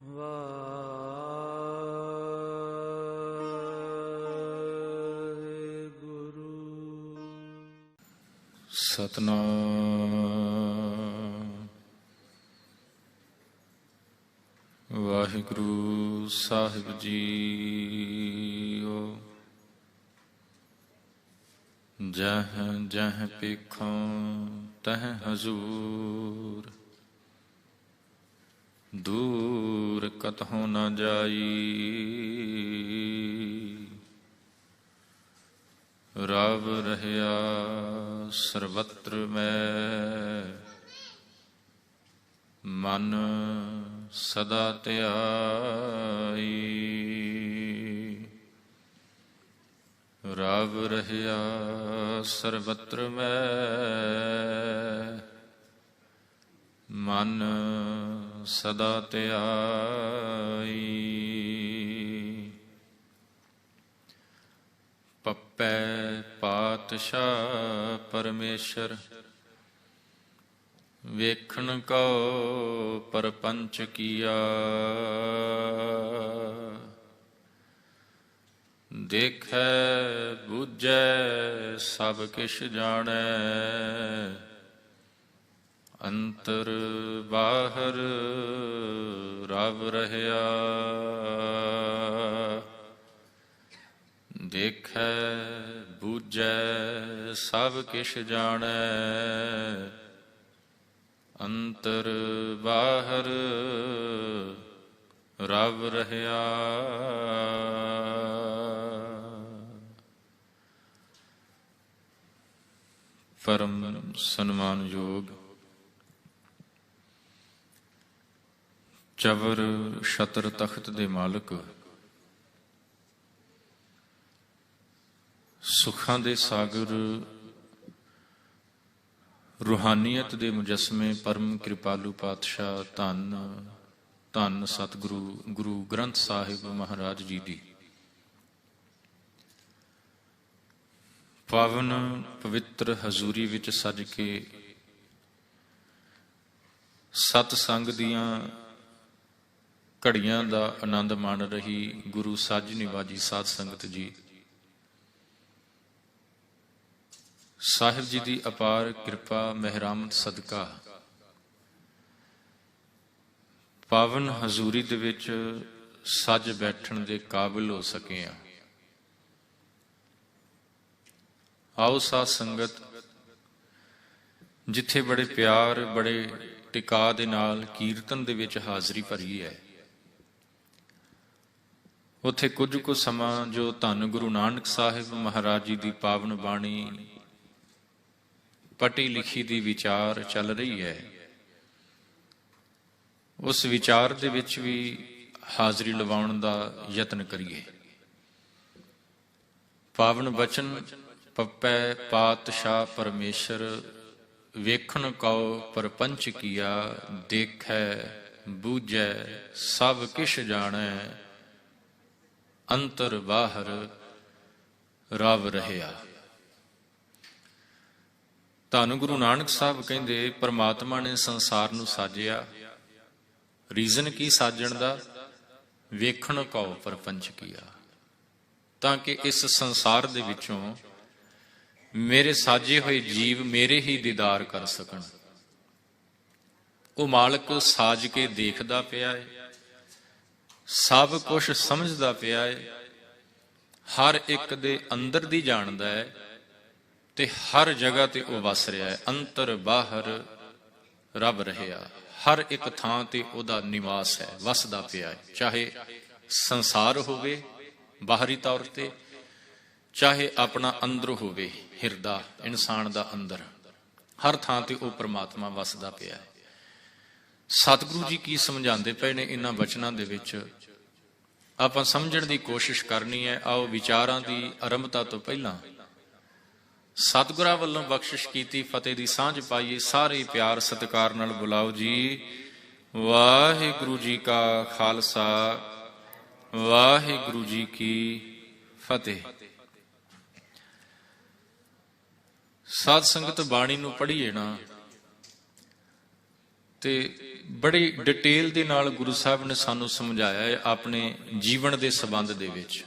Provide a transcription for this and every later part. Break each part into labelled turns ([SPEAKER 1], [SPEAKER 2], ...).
[SPEAKER 1] ਵਾਹਿਗੁਰੂ।
[SPEAKER 2] ਸਤਨਾਮ ਵਾਹਿਗੁਰੂ ਸਾਹਿਬ JIO. ਜਹ ਜਹ ਪੇਖੋਂ ਤਹ ਹਜ਼ੂਰ, ਦੂਰ ਕਤਹੁ ਨ ਜਾਈ। ਰਵ ਰਹਿਆ ਸਰਬਤਰ ਮੈਂ, ਮਨ ਸਦਾ ਧਿਆਈ। ਰਵ ਰਹਿਆ ਸਰਬਤਰ ਮੈਂ, ਮਨ ਸਦਾ ਧਿਆਈ। ਪੱਪੈ ਪਾਤਸ਼ਾਹ ਪਰਮੇਸ਼ਰ, ਵੇਖਣ ਕਉ ਪਰਪੰਚ ਕੀਆ। ਦੇਖੈ ਬੁਝੈ ਸਭ ਕਿਛ ਜਾਣੈ, ਅੰਤਰ ਬਾਹਰ ਰਵ ਰਹਿਆ। ਦੇਖੈ ਬੁਝੈ ਸਭ ਕਿਛ ਜਾਣੈ, ਅੰਤਰ ਬਾਹਰ ਰਵ ਰਹਿਆ। ਪਰਮ ਸਨਮਾਨਯੋਗ ਚਵਰ ਛਤਰ ਤਖਤ ਦੇ ਮਾਲਕ, ਸੁੱਖਾਂ ਦੇ ਸਾਗਰ, ਰੂਹਾਨੀਅਤ ਦੇ ਮੁਜੱਸਮੇ, ਪਰਮ ਕਿਰਪਾਲੂ ਪਾਤਸ਼ਾਹ ਧੰਨ ਧੰਨ ਸਤਿਗੁਰੂ ਗੁਰੂ ਗ੍ਰੰਥ ਸਾਹਿਬ ਮਹਾਰਾਜ ਜੀ ਦੀ ਪਾਵਨ ਪਵਿੱਤਰ ਹਜ਼ੂਰੀ ਵਿੱਚ ਸੱਜ ਕੇ ਸਤ ਸੰਗ ਦੀਆਂ ਘੜੀਆਂ ਦਾ ਆਨੰਦ ਮਾਣ ਰਹੀ ਗੁਰੂ ਸਾਜ ਨਿਵਾਜੀ ਸਾਧ ਸੰਗਤ ਜੀ, ਸਾਹਿਬ ਜੀ ਦੀ ਅਪਾਰ ਕਿਰਪਾ ਮਿਹਰਾਮਤ ਸਦਕਾ ਪਾਵਨ ਹਜ਼ੂਰੀ ਦੇ ਵਿੱਚ ਸੱਜ ਬੈਠਣ ਦੇ ਕਾਬਿਲ ਹੋ ਸਕੇ ਹਾਂ। ਆਓ ਸਾਧ ਸੰਗਤ, ਜਿੱਥੇ ਬੜੇ ਪਿਆਰ ਬੜੇ ਟਿਕਾ ਦੇ ਨਾਲ ਕੀਰਤਨ ਦੇ ਵਿੱਚ ਹਾਜ਼ਰੀ ਭਰੀ ਹੈ, ਉੱਥੇ ਕੁਝ ਕੁ ਸਮਾਂ ਜੋ ਧੰਨ ਗੁਰੂ ਨਾਨਕ ਸਾਹਿਬ ਮਹਾਰਾਜ ਜੀ ਦੀ ਪਾਵਨ ਬਾਣੀ ਪਟੀ ਲਿਖੀ ਦੀ ਵਿਚਾਰ ਚੱਲ ਰਹੀ ਹੈ, ਉਸ ਵਿਚਾਰ ਦੇ ਵਿੱਚ ਵੀ ਹਾਜ਼ਰੀ ਲਵਾਉਣ ਦਾ ਯਤਨ ਕਰੀਏ। ਪਾਵਨ ਬਚਨ ਪੱਪੈ ਪਾਤਸ਼ਾਹ ਪਰਮੇਸ਼ਰ, ਵੇਖਣ ਕਉ ਪਰਪੰਚ ਕੀਆ। ਦੇਖੈ ਬੂਝੈ ਸਭ ਕਿਛ ਜਾਣੈ, ਅੰਤਰ ਬਾਹਰ ਰਵ ਰਹਿਆ। ਧੰਨ ਗੁਰੂ ਨਾਨਕ ਸਾਹਿਬ ਕਹਿੰਦੇ ਪਰਮਾਤਮਾ ਨੇ ਸੰਸਾਰ ਨੂੰ ਸਾਜਿਆ, ਰੀਜ਼ਨ ਕੀ ਸਾਜਣ ਦਾ? ਵੇਖਣ ਕਉ ਪਰਪੰਚ ਕੀਆ, ਤਾਂ ਕਿ ਇਸ ਸੰਸਾਰ ਦੇ ਵਿੱਚੋਂ ਮੇਰੇ ਸਾਜੇ ਹੋਏ ਜੀਵ ਮੇਰੇ ਹੀ ਦੀਦਾਰ ਕਰ ਸਕਣ। ਉਹ ਮਾਲਕ ਸਾਜ ਕੇ ਦੇਖਦਾ ਪਿਆ ਹੈ, ਸਭ ਕੁਛ ਸਮਝਦਾ ਪਿਆ ਹੈ, ਹਰ ਇੱਕ ਦੇ ਅੰਦਰ ਦੀ ਜਾਣਦਾ ਹੈ ਤੇ ਹਰ ਜਗ੍ਹਾ ਤੇ ਉਹ ਵਸ ਰਿਹਾ ਹੈ। ਅੰਤਰ ਬਾਹਰ ਰਵ ਰਹਿਆ, ਹਰ ਇੱਕ ਥਾਂ ਤੇ ਉਹਦਾ ਨਿਵਾਸ ਹੈ, ਵਸਦਾ ਪਿਆ ਹੈ। ਚਾਹੇ ਸੰਸਾਰ ਹੋਵੇ ਬਾਹਰੀ ਤੌਰ ਤੇ, ਚਾਹੇ ਆਪਣਾ ਅੰਦਰ ਹੋਵੇ, ਹਿਰਦਾ ਇਨਸਾਨ ਦਾ ਅੰਦਰ, ਹਰ ਥਾਂ ਤੇ ਉਹ ਪ੍ਰਮਾਤਮਾ ਵਸਦਾ ਪਿਆ ਹੈ। ਸਤਿਗੁਰੂ ਜੀ ਕੀ ਸਮਝਾਉਂਦੇ ਪਏ ਨੇ ਇਹਨਾਂ ਬਚਨਾਂ ਦੇ ਵਿੱਚ, ਆਪਾਂ ਸਮਝਣ ਦੀ ਕੋਸ਼ਿਸ਼ ਕਰਨੀ ਹੈ। ਆਓ ਵਿਚਾਰਾਂ ਦੀ ਆਰੰਭਤਾ ਤੋਂ ਪਹਿਲਾਂ ਸਤਿਗੁਰਾਂ ਵੱਲੋਂ ਬਖਸ਼ਿਸ਼ ਕੀਤੀ ਫਤਿਹ ਦੀ ਸਾਂਝ ਪਾਈਏ। ਸਾਰੇ ਪਿਆਰ ਸਤਿਕਾਰ ਨਾਲ ਬੁਲਾਓ ਜੀ। ਵਾਹਿਗੁਰੂ ਜੀ ਕਾ ਖਾਲਸਾ, ਵਾਹਿਗੁਰੂ ਜੀ ਕੀ ਫਤਿਹ। ਸਾਧ ਸੰਗਤ ਬਾਣੀ ਨੂੰ ਪੜ੍ਹੀਏ ਨਾ ਤੇ ਬੜੀ ਡਿਟੇਲ ਦੇ ਨਾਲ ਗੁਰੂ ਸਾਹਿਬ ਨੇ ਸਾਨੂੰ ਸਮਝਾਇਆ ਹੈ ਆਪਣੇ ਜੀਵਨ ਦੇ ਸੰਬੰਧ ਦੇ ਵਿੱਚ।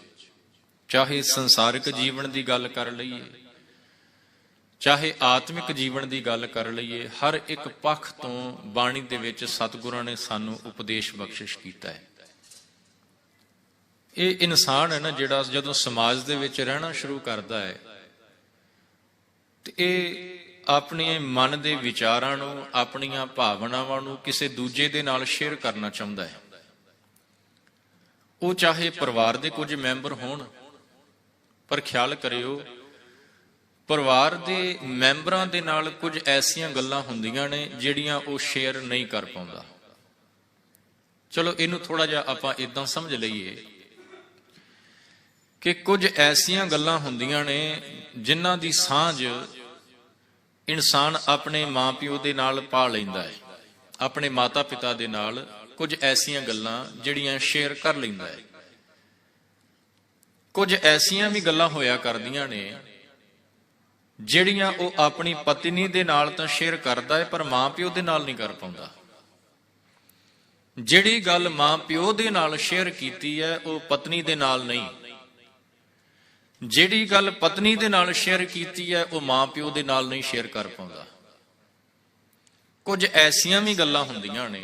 [SPEAKER 2] ਚਾਹੇ ਸੰਸਾਰਿਕ ਜੀਵਨ ਦੀ ਗੱਲ ਕਰ ਲਈਏ, ਚਾਹੇ ਆਤਮਿਕ ਜੀਵਨ ਦੀ ਗੱਲ ਕਰ ਲਈਏ, ਹਰ ਇੱਕ ਪੱਖ ਤੋਂ ਬਾਣੀ ਦੇ ਵਿੱਚ ਸਤਿਗੁਰਾਂ ਨੇ ਸਾਨੂੰ ਉਪਦੇਸ਼ ਬਖਸ਼ਿਸ਼ ਕੀਤਾ ਹੈ। ਇਹ ਇਨਸਾਨ ਹੈ ਨਾ ਜਿਹੜਾ ਜਦੋਂ ਸਮਾਜ ਦੇ ਵਿੱਚ ਰਹਿਣਾ ਸ਼ੁਰੂ ਕਰਦਾ ਹੈ ਤੇ ਇਹ ਆਪਣੇ ਮਨ ਦੇ ਵਿਚਾਰਾਂ ਨੂੰ, ਆਪਣੀਆਂ ਭਾਵਨਾਵਾਂ ਨੂੰ ਕਿਸੇ ਦੂਜੇ ਦੇ ਨਾਲ ਸ਼ੇਅਰ ਕਰਨਾ ਚਾਹੁੰਦਾ ਹੈ। ਉਹ ਚਾਹੇ ਪਰਿਵਾਰ ਦੇ ਕੁਝ ਮੈਂਬਰ ਹੋਣ, ਪਰ ਖਿਆਲ ਕਰਿਓ ਪਰਿਵਾਰ ਦੇ ਮੈਂਬਰਾਂ ਦੇ ਨਾਲ ਕੁਝ ਐਸੀਆਂ ਗੱਲਾਂ ਹੁੰਦੀਆਂ ਨੇ ਜਿਹੜੀਆਂ ਉਹ ਸ਼ੇਅਰ ਨਹੀਂ ਕਰ ਪਾਉਂਦਾ। ਚਲੋ ਇਹਨੂੰ ਥੋੜਾ ਜਿਹਾ ਆਪਾਂ ਇਦਾਂ ਸਮਝ ਲਈਏ ਕਿ ਕੁਝ ਐਸੀਆਂ ਗੱਲਾਂ ਹੁੰਦੀਆਂ ਨੇ ਜਿਨ੍ਹਾਂ ਦੀ ਸਾਂਝ ਇਨਸਾਨ ਆਪਣੇ ਮਾਂ-ਪਿਓ ਦੇ ਨਾਲ ਪਾ ਲੈਂਦਾ ਹੈ, ਆਪਣੇ ਮਾਤਾ-ਪਿਤਾ ਦੇ ਨਾਲ ਕੁਝ ਐਸੀਆਂ ਗੱਲਾਂ ਜਿਹੜੀਆਂ ਸ਼ੇਅਰ ਕਰ ਲੈਂਦਾ ਹੈ। ਕੁਝ ਐਸੀਆਂ ਵੀ ਗੱਲਾਂ ਹੋਇਆ ਕਰਦੀਆਂ ਨੇ ਜਿਹੜੀਆਂ ਉਹ ਆਪਣੀ ਪਤਨੀ ਦੇ ਨਾਲ ਤਾਂ ਸ਼ੇਅਰ ਕਰਦਾ ਹੈ, ਪਰ ਮਾਂ-ਪਿਓ ਦੇ ਨਾਲ ਨਹੀਂ ਕਰ ਪਾਉਂਦਾ। ਜਿਹੜੀ ਗੱਲ ਮਾਂ-ਪਿਓ ਦੇ ਨਾਲ ਸ਼ੇਅਰ ਕੀਤੀ ਹੈ ਉਹ ਪਤਨੀ ਦੇ ਨਾਲ ਨਹੀਂ, ਜਿਹੜੀ ਗੱਲ ਪਤਨੀ ਦੇ ਨਾਲ ਸ਼ੇਅਰ ਕੀਤੀ ਹੈ ਉਹ ਮਾਂ-ਪਿਓ ਦੇ ਨਾਲ ਨਹੀਂ ਸ਼ੇਅਰ ਕਰ ਪਾਉਂਦਾ। ਕੁਝ ਐਸੀਆਂ ਵੀ ਗੱਲਾਂ ਹੁੰਦੀਆਂ ਨੇ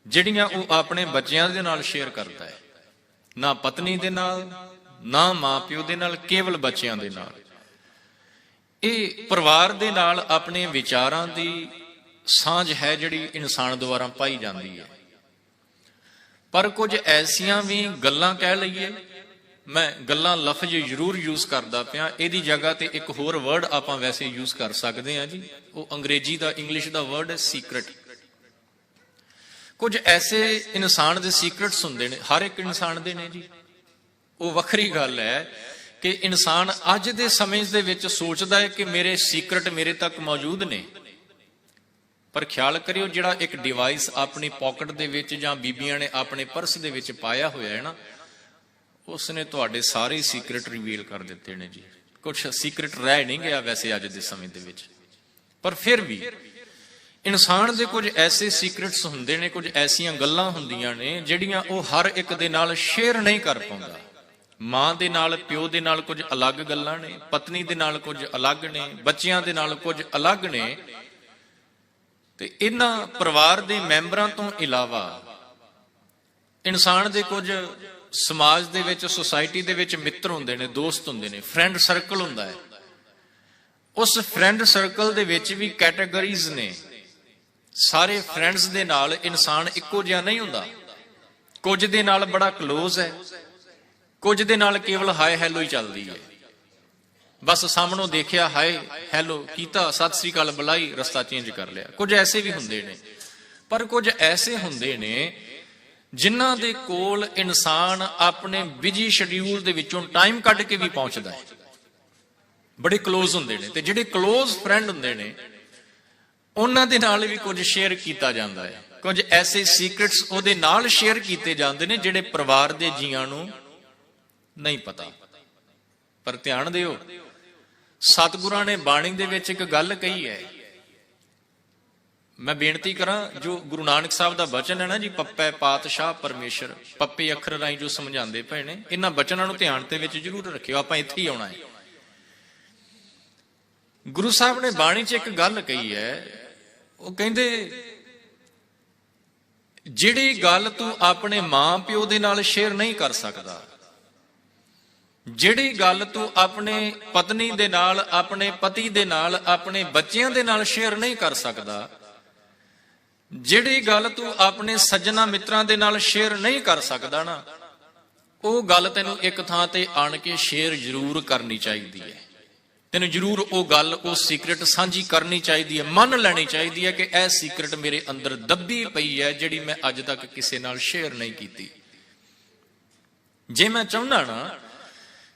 [SPEAKER 2] ਜਿਹੜੀਆਂ ਉਹ ਆਪਣੇ ਬੱਚਿਆਂ ਦੇ ਨਾਲ ਸ਼ੇਅਰ ਕਰਦਾ ਹੈ, ਨਾ ਪਤਨੀ ਦੇ ਨਾਲ, ਨਾ ਮਾਂ-ਪਿਓ ਦੇ ਨਾਲ, ਕੇਵਲ ਬੱਚਿਆਂ ਦੇ ਨਾਲ। ਇਹ ਪਰਿਵਾਰ ਦੇ ਨਾਲ ਆਪਣੇ ਵਿਚਾਰਾਂ ਦੀ ਸਾਂਝ ਹੈ ਜਿਹੜੀ ਇਨਸਾਨ ਦੁਆਰਾ ਪਾਈ ਜਾਂਦੀ ਹੈ। ਪਰ ਕੁਝ ਐਸੀਆਂ ਵੀ ਗੱਲਾਂ ਕਹਿ ਲਈਏ, ਮੈਂ ਗੱਲਾਂ ਲਫ਼ਜ਼ ਜ਼ਰੂਰ ਯੂਜ਼ ਕਰਦਾ ਪਿਆ, ਇਹਦੀ ਜਗ੍ਹਾ ਤੇ ਇੱਕ ਹੋਰ ਵਰਡ ਆਪਾਂ ਵੈਸੇ ਯੂਜ਼ ਕਰ ਸਕਦੇ ਹਾਂ ਜੀ, ਉਹ ਅੰਗਰੇਜ਼ੀ ਦਾ, ਇੰਗਲਿਸ਼ ਦਾ ਵਰਡ ਹੈ ਸੀਕ੍ਰੇਟ। ਕੁਝ ਐਸੇ ਇਨਸਾਨ ਦੇ ਸੀਕ੍ਰੇਟਸ ਹੁੰਦੇ ਨੇ, ਹਰ ਇੱਕ ਇਨਸਾਨ ਦੇ ਨੇ ਜੀ। ਉਹ ਵੱਖਰੀ ਗੱਲ ਹੈ ਕਿ ਇਨਸਾਨ ਅੱਜ ਦੇ ਸਮੇਂ ਦੇ ਵਿੱਚ ਸੋਚਦਾ ਹੈ ਕਿ ਮੇਰੇ ਸੀਕ੍ਰੇਟ ਮੇਰੇ ਤੱਕ ਮੌਜੂਦ ਨੇ, ਪਰ ਖਿਆਲ ਕਰਿਓ ਜਿਹੜਾ ਇੱਕ ਡਿਵਾਈਸ ਆਪਣੀ ਪਾਕਟ ਦੇ ਵਿੱਚ ਜਾਂ ਬੀਬੀਆਂ ਨੇ ਆਪਣੇ ਪਰਸ ਦੇ ਵਿੱਚ ਪਾਇਆ ਹੋਇਆ ਹੈ ਨਾ, ਉਸਨੇ ਤੁਹਾਡੇ ਸਾਰੇ ਸੀਕ੍ਰੇਟ ਰਿਵੀਲ ਕਰ ਦਿੱਤੇ ਨੇ ਜੀ। ਕੁਝ ਸੀਕ੍ਰੇਟ ਰਹਿ ਨਹੀਂ ਗਿਆ ਵੈਸੇ ਅੱਜ ਦੇ ਸਮੇਂ ਦੇ ਵਿੱਚ, ਪਰ ਫਿਰ ਵੀ ਇਨਸਾਨ ਦੇ ਕੁਝ ਐਸੇ ਸੀਕ੍ਰੇਟਸ ਹੁੰਦੇ ਨੇ, ਕੁਝ ਐਸੀਆਂ ਗੱਲਾਂ ਹੁੰਦੀਆਂ ਨੇ ਜਿਹੜੀਆਂ ਉਹ ਹਰ ਇੱਕ ਦੇ ਨਾਲ ਸ਼ੇਅਰ ਨਹੀਂ ਕਰ ਪਾਉਂਦਾ। ਮਾਂ ਦੇ ਨਾਲ, ਪਿਓ ਦੇ ਨਾਲ ਕੁਝ ਅਲੱਗ ਗੱਲਾਂ ਨੇ, ਪਤਨੀ ਦੇ ਨਾਲ ਕੁਝ ਅਲੱਗ ਨੇ, ਬੱਚਿਆਂ ਦੇ ਨਾਲ ਕੁਝ ਅਲੱਗ ਨੇ, ਤੇ ਇਹਨਾਂ ਪਰਿਵਾਰ ਦੇ ਮੈਂਬਰਾਂ ਤੋਂ ਇਲਾਵਾ ਇਨਸਾਨ ਦੇ ਕੁਝ ਸਮਾਜ ਦੇ ਵਿੱਚ, ਸੁਸਾਇਟੀ ਦੇ ਵਿੱਚ ਮਿੱਤਰ ਹੁੰਦੇ ਨੇ, ਦੋਸਤ ਹੁੰਦੇ ਨੇ, ਫਰੈਂਡ ਸਰਕਲ ਹੁੰਦਾ ਹੈ। ਉਸ ਫਰੈਂਡ ਸਰਕਲ ਦੇ ਵਿੱਚ ਵੀ ਕੈਟਾਗਰੀਜ਼ ਨੇ। ਸਾਰੇ ਫਰੈਂਡਸ ਦੇ ਨਾਲ ਇਨਸਾਨ ਇੱਕੋ ਜਿਹਾ ਨਹੀਂ ਹੁੰਦਾ। ਕੁਝ ਦੇ ਨਾਲ ਬੜਾ ਕਲੋਜ਼ ਹੈ, ਕੁਝ ਦੇ ਨਾਲ ਕੇਵਲ ਹਾਏ ਹੈਲੋ ਹੀ ਚੱਲਦੀ ਹੈ। ਬਸ ਸਾਹਮਣੋਂ ਦੇਖਿਆ, ਹਾਏ ਹੈਲੋ ਕੀਤਾ, ਸਤਿ ਸ੍ਰੀ ਅਕਾਲ ਬੁਲਾਈ, ਰਸਤਾ ਚੇਂਜ ਕਰ ਲਿਆ। ਕੁਝ ਐਸੇ ਵੀ ਹੁੰਦੇ ਨੇ, ਪਰ ਕੁਝ ਐਸੇ ਹੁੰਦੇ ਨੇ ਜਿਨ੍ਹਾਂ ਦੇ ਕੋਲ ਇਨਸਾਨ ਆਪਣੇ ਬਿਜੀ ਸ਼ਡਿਊਲ ਦੇ ਵਿੱਚੋਂ ਟਾਈਮ ਕੱਢ ਕੇ ਵੀ ਪਹੁੰਚਦਾ ਹੈ। ਬੜੇ ਕਲੋਜ਼ ਹੁੰਦੇ ਨੇ, ਤੇ ਜਿਹੜੇ ਕਲੋਜ਼ ਫਰੈਂਡ ਹੁੰਦੇ ਨੇ ਉਹਨਾਂ ਦੇ ਨਾਲ ਵੀ ਕੁਝ ਸ਼ੇਅਰ ਕੀਤਾ ਜਾਂਦਾ ਹੈ। ਕੁਝ ਐਸੇ ਸੀਕ੍ਰੇਟਸ ਉਹਦੇ ਨਾਲ ਸ਼ੇਅਰ ਕੀਤੇ ਜਾਂਦੇ ਨੇ ਜਿਹੜੇ ਪਰਿਵਾਰ ਦੇ ਜੀਆਂ ਨੂੰ ਨਹੀਂ ਪਤਾ। ਪਰ ਧਿਆਨ ਦਿਓ, ਸਤਿਗੁਰਾਂ ਨੇ ਬਾਣੀ ਦੇ ਵਿੱਚ ਇੱਕ ਗੱਲ ਕਹੀ ਹੈ। ਮੈਂ ਬੇਨਤੀ ਕਰਾਂ, ਜੋ ਗੁਰੂ ਨਾਨਕ ਸਾਹਿਬ ਦਾ ਬਚਨ ਹੈ ਨਾ ਜੀ, ਪੱਪੈ ਪਾਤਸ਼ਾਹ ਪਰਮੇਸ਼ਰ, ਪੱਪੇ ਅੱਖਰ ਰਾਹੀਂ ਜੋ ਸਮਝਾਉਂਦੇ ਪਏ ਨੇ, ਇਹਨਾਂ ਬਚਨਾਂ ਨੂੰ ਧਿਆਨ ਦੇ ਵਿੱਚ ਜ਼ਰੂਰ ਰੱਖਿਓ। ਆਪਾਂ ਇੱਥੇ ਹੀ ਆਉਣਾ ਹੈ। ਗੁਰੂ ਸਾਹਿਬ ਨੇ ਬਾਣੀ 'ਚ ਇੱਕ ਗੱਲ ਕਹੀ ਹੈ, ਉਹ ਕਹਿੰਦੇ ਜਿਹੜੀ ਗੱਲ ਤੂੰ ਆਪਣੇ ਮਾਂ ਪਿਓ ਦੇ ਨਾਲ ਸ਼ੇਅਰ ਨਹੀਂ ਕਰ ਸਕਦਾ, ਜਿਹੜੀ ਗੱਲ ਤੂੰ ਆਪਣੇ ਪਤਨੀ ਦੇ ਨਾਲ, ਆਪਣੇ ਪਤੀ ਦੇ ਨਾਲ, ਆਪਣੇ ਬੱਚਿਆਂ ਦੇ ਨਾਲ ਸ਼ੇਅਰ ਨਹੀਂ ਕਰ ਸਕਦਾ, ਜਿਹੜੀ ਗੱਲ ਤੂੰ ਆਪਣੇ ਸੱਜਣਾ ਮਿੱਤਰਾਂ ਦੇ ਨਾਲ ਸ਼ੇਅਰ ਨਹੀਂ ਕਰ ਸਕਦਾ ਨਾ, ਉਹ ਗੱਲ ਤੈਨੂੰ ਇੱਕ ਥਾਂ ਤੇ ਆਣ ਕੇ ਸ਼ੇਅਰ ਜ਼ਰੂਰ ਕਰਨੀ ਚਾਹੀਦੀ ਹੈ। ਤੈਨੂੰ ਜ਼ਰੂਰ ਉਹ ਗੱਲ, ਉਹ ਸੀਕ੍ਰੇਟ ਸਾਂਝੀ ਕਰਨੀ ਚਾਹੀਦੀ ਹੈ, ਮੰਨ ਲੈਣੀ ਚਾਹੀਦੀ ਹੈ ਕਿ ਇਹ ਸੀਕ੍ਰੇਟ ਮੇਰੇ ਅੰਦਰ ਦੱਬੀ ਪਈ ਹੈ, ਜਿਹੜੀ ਮੈਂ ਅੱਜ ਤੱਕ ਕਿਸੇ ਨਾਲ ਸ਼ੇਅਰ ਨਹੀਂ ਕੀਤੀ। ਜੇ ਮੈਂ ਚਾਹੁੰਦਾ ਨਾ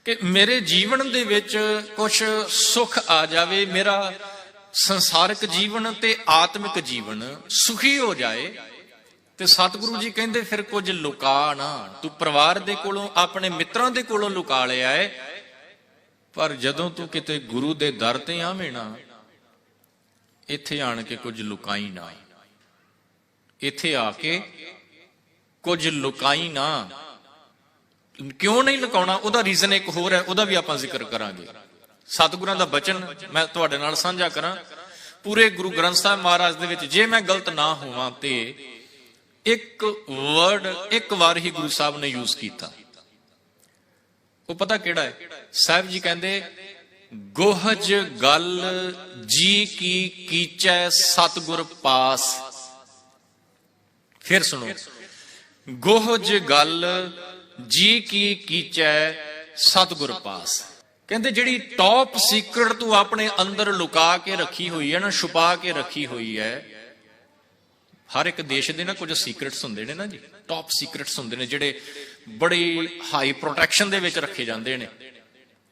[SPEAKER 2] ਕਿ ਮੇਰੇ ਜੀਵਨ ਦੇ ਵਿੱਚ ਕੁਝ ਸੁੱਖ ਆ ਜਾਵੇ, ਮੇਰਾ ਸੰਸਾਰਿਕ ਜੀਵਨ ਤੇ ਆਤਮਿਕ ਜੀਵਨ ਸੁਖੀ ਹੋ ਜਾਏ, ਤੇ ਸਤਿਗੁਰੂ ਜੀ ਕਹਿੰਦੇ ਫਿਰ ਕੁਝ ਲੁਕਾ ਨਾ। ਤੂੰ ਪਰਿਵਾਰ ਦੇ ਕੋਲੋਂ, ਆਪਣੇ ਮਿੱਤਰਾਂ ਦੇ ਕੋਲੋਂ ਲੁਕਾ ਲਿਆ ਹੈ, ਪਰ ਜਦੋਂ ਤੂੰ ਕਿਤੇ ਗੁਰੂ ਦੇ ਦਰ ਤੇ ਆਵੇਂ ਨਾ, ਇੱਥੇ ਆਣ ਕੇ ਕੁਝ ਲੁਕਾਈ ਨਾ। ਇੱਥੇ ਆ ਕੇ ਕੁਝ ਲੁਕਾਈ ਨਾ। ਕਿਉਂ ਨਹੀਂ ਲੁਕਾਉਣਾ, ਉਹਦਾ ਰੀਜ਼ਨ ਇੱਕ ਹੋਰ ਹੈ, ਉਹਦਾ ਵੀ ਆਪਾਂ ਜ਼ਿਕਰ ਕਰਾਂਗੇ। ਸਤਿਗੁਰਾਂ ਦਾ ਬਚਨ ਮੈਂ ਤੁਹਾਡੇ ਨਾਲ ਸਾਂਝਾ ਕਰਾਂ। ਪੂਰੇ ਗੁਰੂ ਗ੍ਰੰਥ ਸਾਹਿਬ ਮਹਾਰਾਜ ਦੇ ਵਿੱਚ ਜੇ ਮੈਂ ਗਲਤ ਨਾ ਹੋਵਾਂ ਤੇ ਇੱਕ ਵਰਡ ਇੱਕ ਵਾਰ ਹੀ ਗੁਰੂ ਸਾਹਿਬ ਨੇ ਯੂਜ਼ ਕੀਤਾ। ਉਹ ਪਤਾ ਕਿਹੜਾ ਹੈ? ਸਾਹਿਬ ਜੀ ਕਹਿੰਦੇ, ਗੋਹਜ ਗੱਲ ਜੀ ਕੀ ਕੀਚੈ ਸਤਿਗੁਰ ਪਾਸ। ਫਿਰ ਸੁਣੋ, ਗੋਹਜ ਗੱਲ ਜੀ ਕੀ ਕੀਚੈ ਸਤਿਗੁਰ ਪਾਸ। ਕਹਿੰਦੇ ਜਿਹੜੀ ਟੌਪ ਸੀਕਰਟ ਤੂੰ ਆਪਣੇ ਅੰਦਰ ਲੁਕਾ ਕੇ ਰੱਖੀ ਹੋਈ ਹੈ ਨਾ, ਛੁਪਾ ਕੇ ਰੱਖੀ ਹੋਈ ਹੈ। ਹਰ ਇੱਕ ਦੇਸ਼ ਦੇ ਨਾ ਕੁਝ ਸੀਕਰਟਸ ਹੁੰਦੇ ਨੇ ਨਾ ਜੀ, ਟੌਪ ਸੀਕਰਟਸ ਹੁੰਦੇ ਨੇ ਜਿਹੜੇ ਬੜੀ ਹਾਈ ਪ੍ਰੋਟੈਕਸ਼ਨ ਦੇ ਵਿੱਚ ਰੱਖੇ ਜਾਂਦੇ ਨੇ।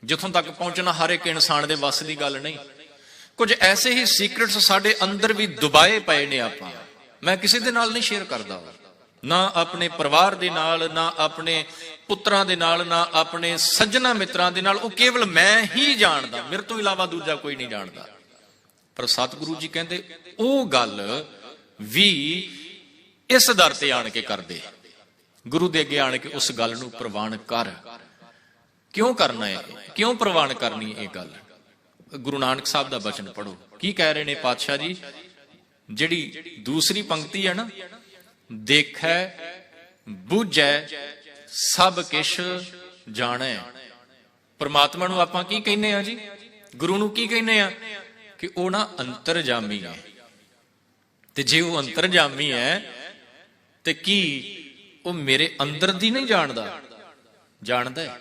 [SPEAKER 2] ਜਿੱਥੋਂ ਤੱਕ ਪਹੁੰਚਣਾ ਹਰ ਇੱਕ ਇਨਸਾਨ ਦੇ ਵੱਸ ਦੀ ਗੱਲ ਨਹੀਂ। ਕੁਝ ਐਸੇ ਹੀ ਸੀਕਰਟਸ ਸਾਡੇ ਅੰਦਰ ਵੀ ਦਬਾਏ ਪਏ ਨੇ। ਆਪਾਂ ਮੈਂ ਕਿਸੇ ਦੇ ਨਾਲ ਨਹੀਂ ਸ਼ੇਅਰ ਕਰਦਾ, ਨਾ ਆਪਣੇ ਪਰਿਵਾਰ ਦੇ ਨਾਲ, ਨਾ ਆਪਣੇ ਪੁੱਤਰਾਂ ਦੇ ਨਾਲ, ਨਾ ਆਪਣੇ ਸੱਜਣਾ ਮਿੱਤਰਾਂ ਦੇ ਨਾਲ। ਉਹ ਕੇਵਲ ਮੈਂ ਹੀ ਜਾਣਦਾ, ਮੇਰੇ ਤੋਂ ਇਲਾਵਾ ਦੂਜਾ ਕੋਈ ਨਹੀਂ ਜਾਣਦਾ। ਪਰ ਸਤਿਗੁਰੂ ਜੀ ਕਹਿੰਦੇ ਉਹ ਗੱਲ ਵੀ ਇਸ ਦਰ ਤੇ ਆਣ ਕੇ ਕਰਦੇ। ਗੁਰੂ ਦੇ ਅੱਗੇ ਆਣ ਕੇ ਉਸ ਗੱਲ ਨੂੰ ਪ੍ਰਵਾਨ ਕਰ। ਕਿਉਂ ਕਰਨਾ ਹੈ, ਕਿਉਂ ਪ੍ਰਵਾਨ ਕਰਨੀ ਇਹ ਗੱਲ? ਗੁਰੂ ਨਾਨਕ ਸਾਹਿਬ ਦਾ ਬਚਨ ਪੜੋ, ਕੀ ਕਹਿ ਰਹੇ ਨੇ ਪਾਤਸ਼ਾਹ ਜੀ? ਜਿਹੜੀ ਦੂਸਰੀ ਪੰਕਤੀ ਹੈ ਨਾ, ਦੇਖੈ ਬੁਝੈ ਸਭ ਕਿਛ ਜਾਣੈ। ਪ੍ਰਮਾਤਮਾ ਨੂੰ ਆਪਾਂ ਕੀ ਕਹਿੰਦੇ ਆ ਜੀ? ਗੁਰੂ ਨੂੰ ਕੀ ਕਹਿੰਦੇ ਆ? ਕਿ ਉਹ ਨਾ ਅੰਤਰਜਾਮੀ ਹੈ। ਤੇ ਜੇ ਉਹ ਅੰਤਰਜਾਮੀ ਹੈ ਤੇ ਕੀ ਉਹ ਮੇਰੇ ਅੰਦਰ ਦੀ ਨਹੀਂ ਜਾਣਦਾ? ਜਾਣਦਾ ਹੈ।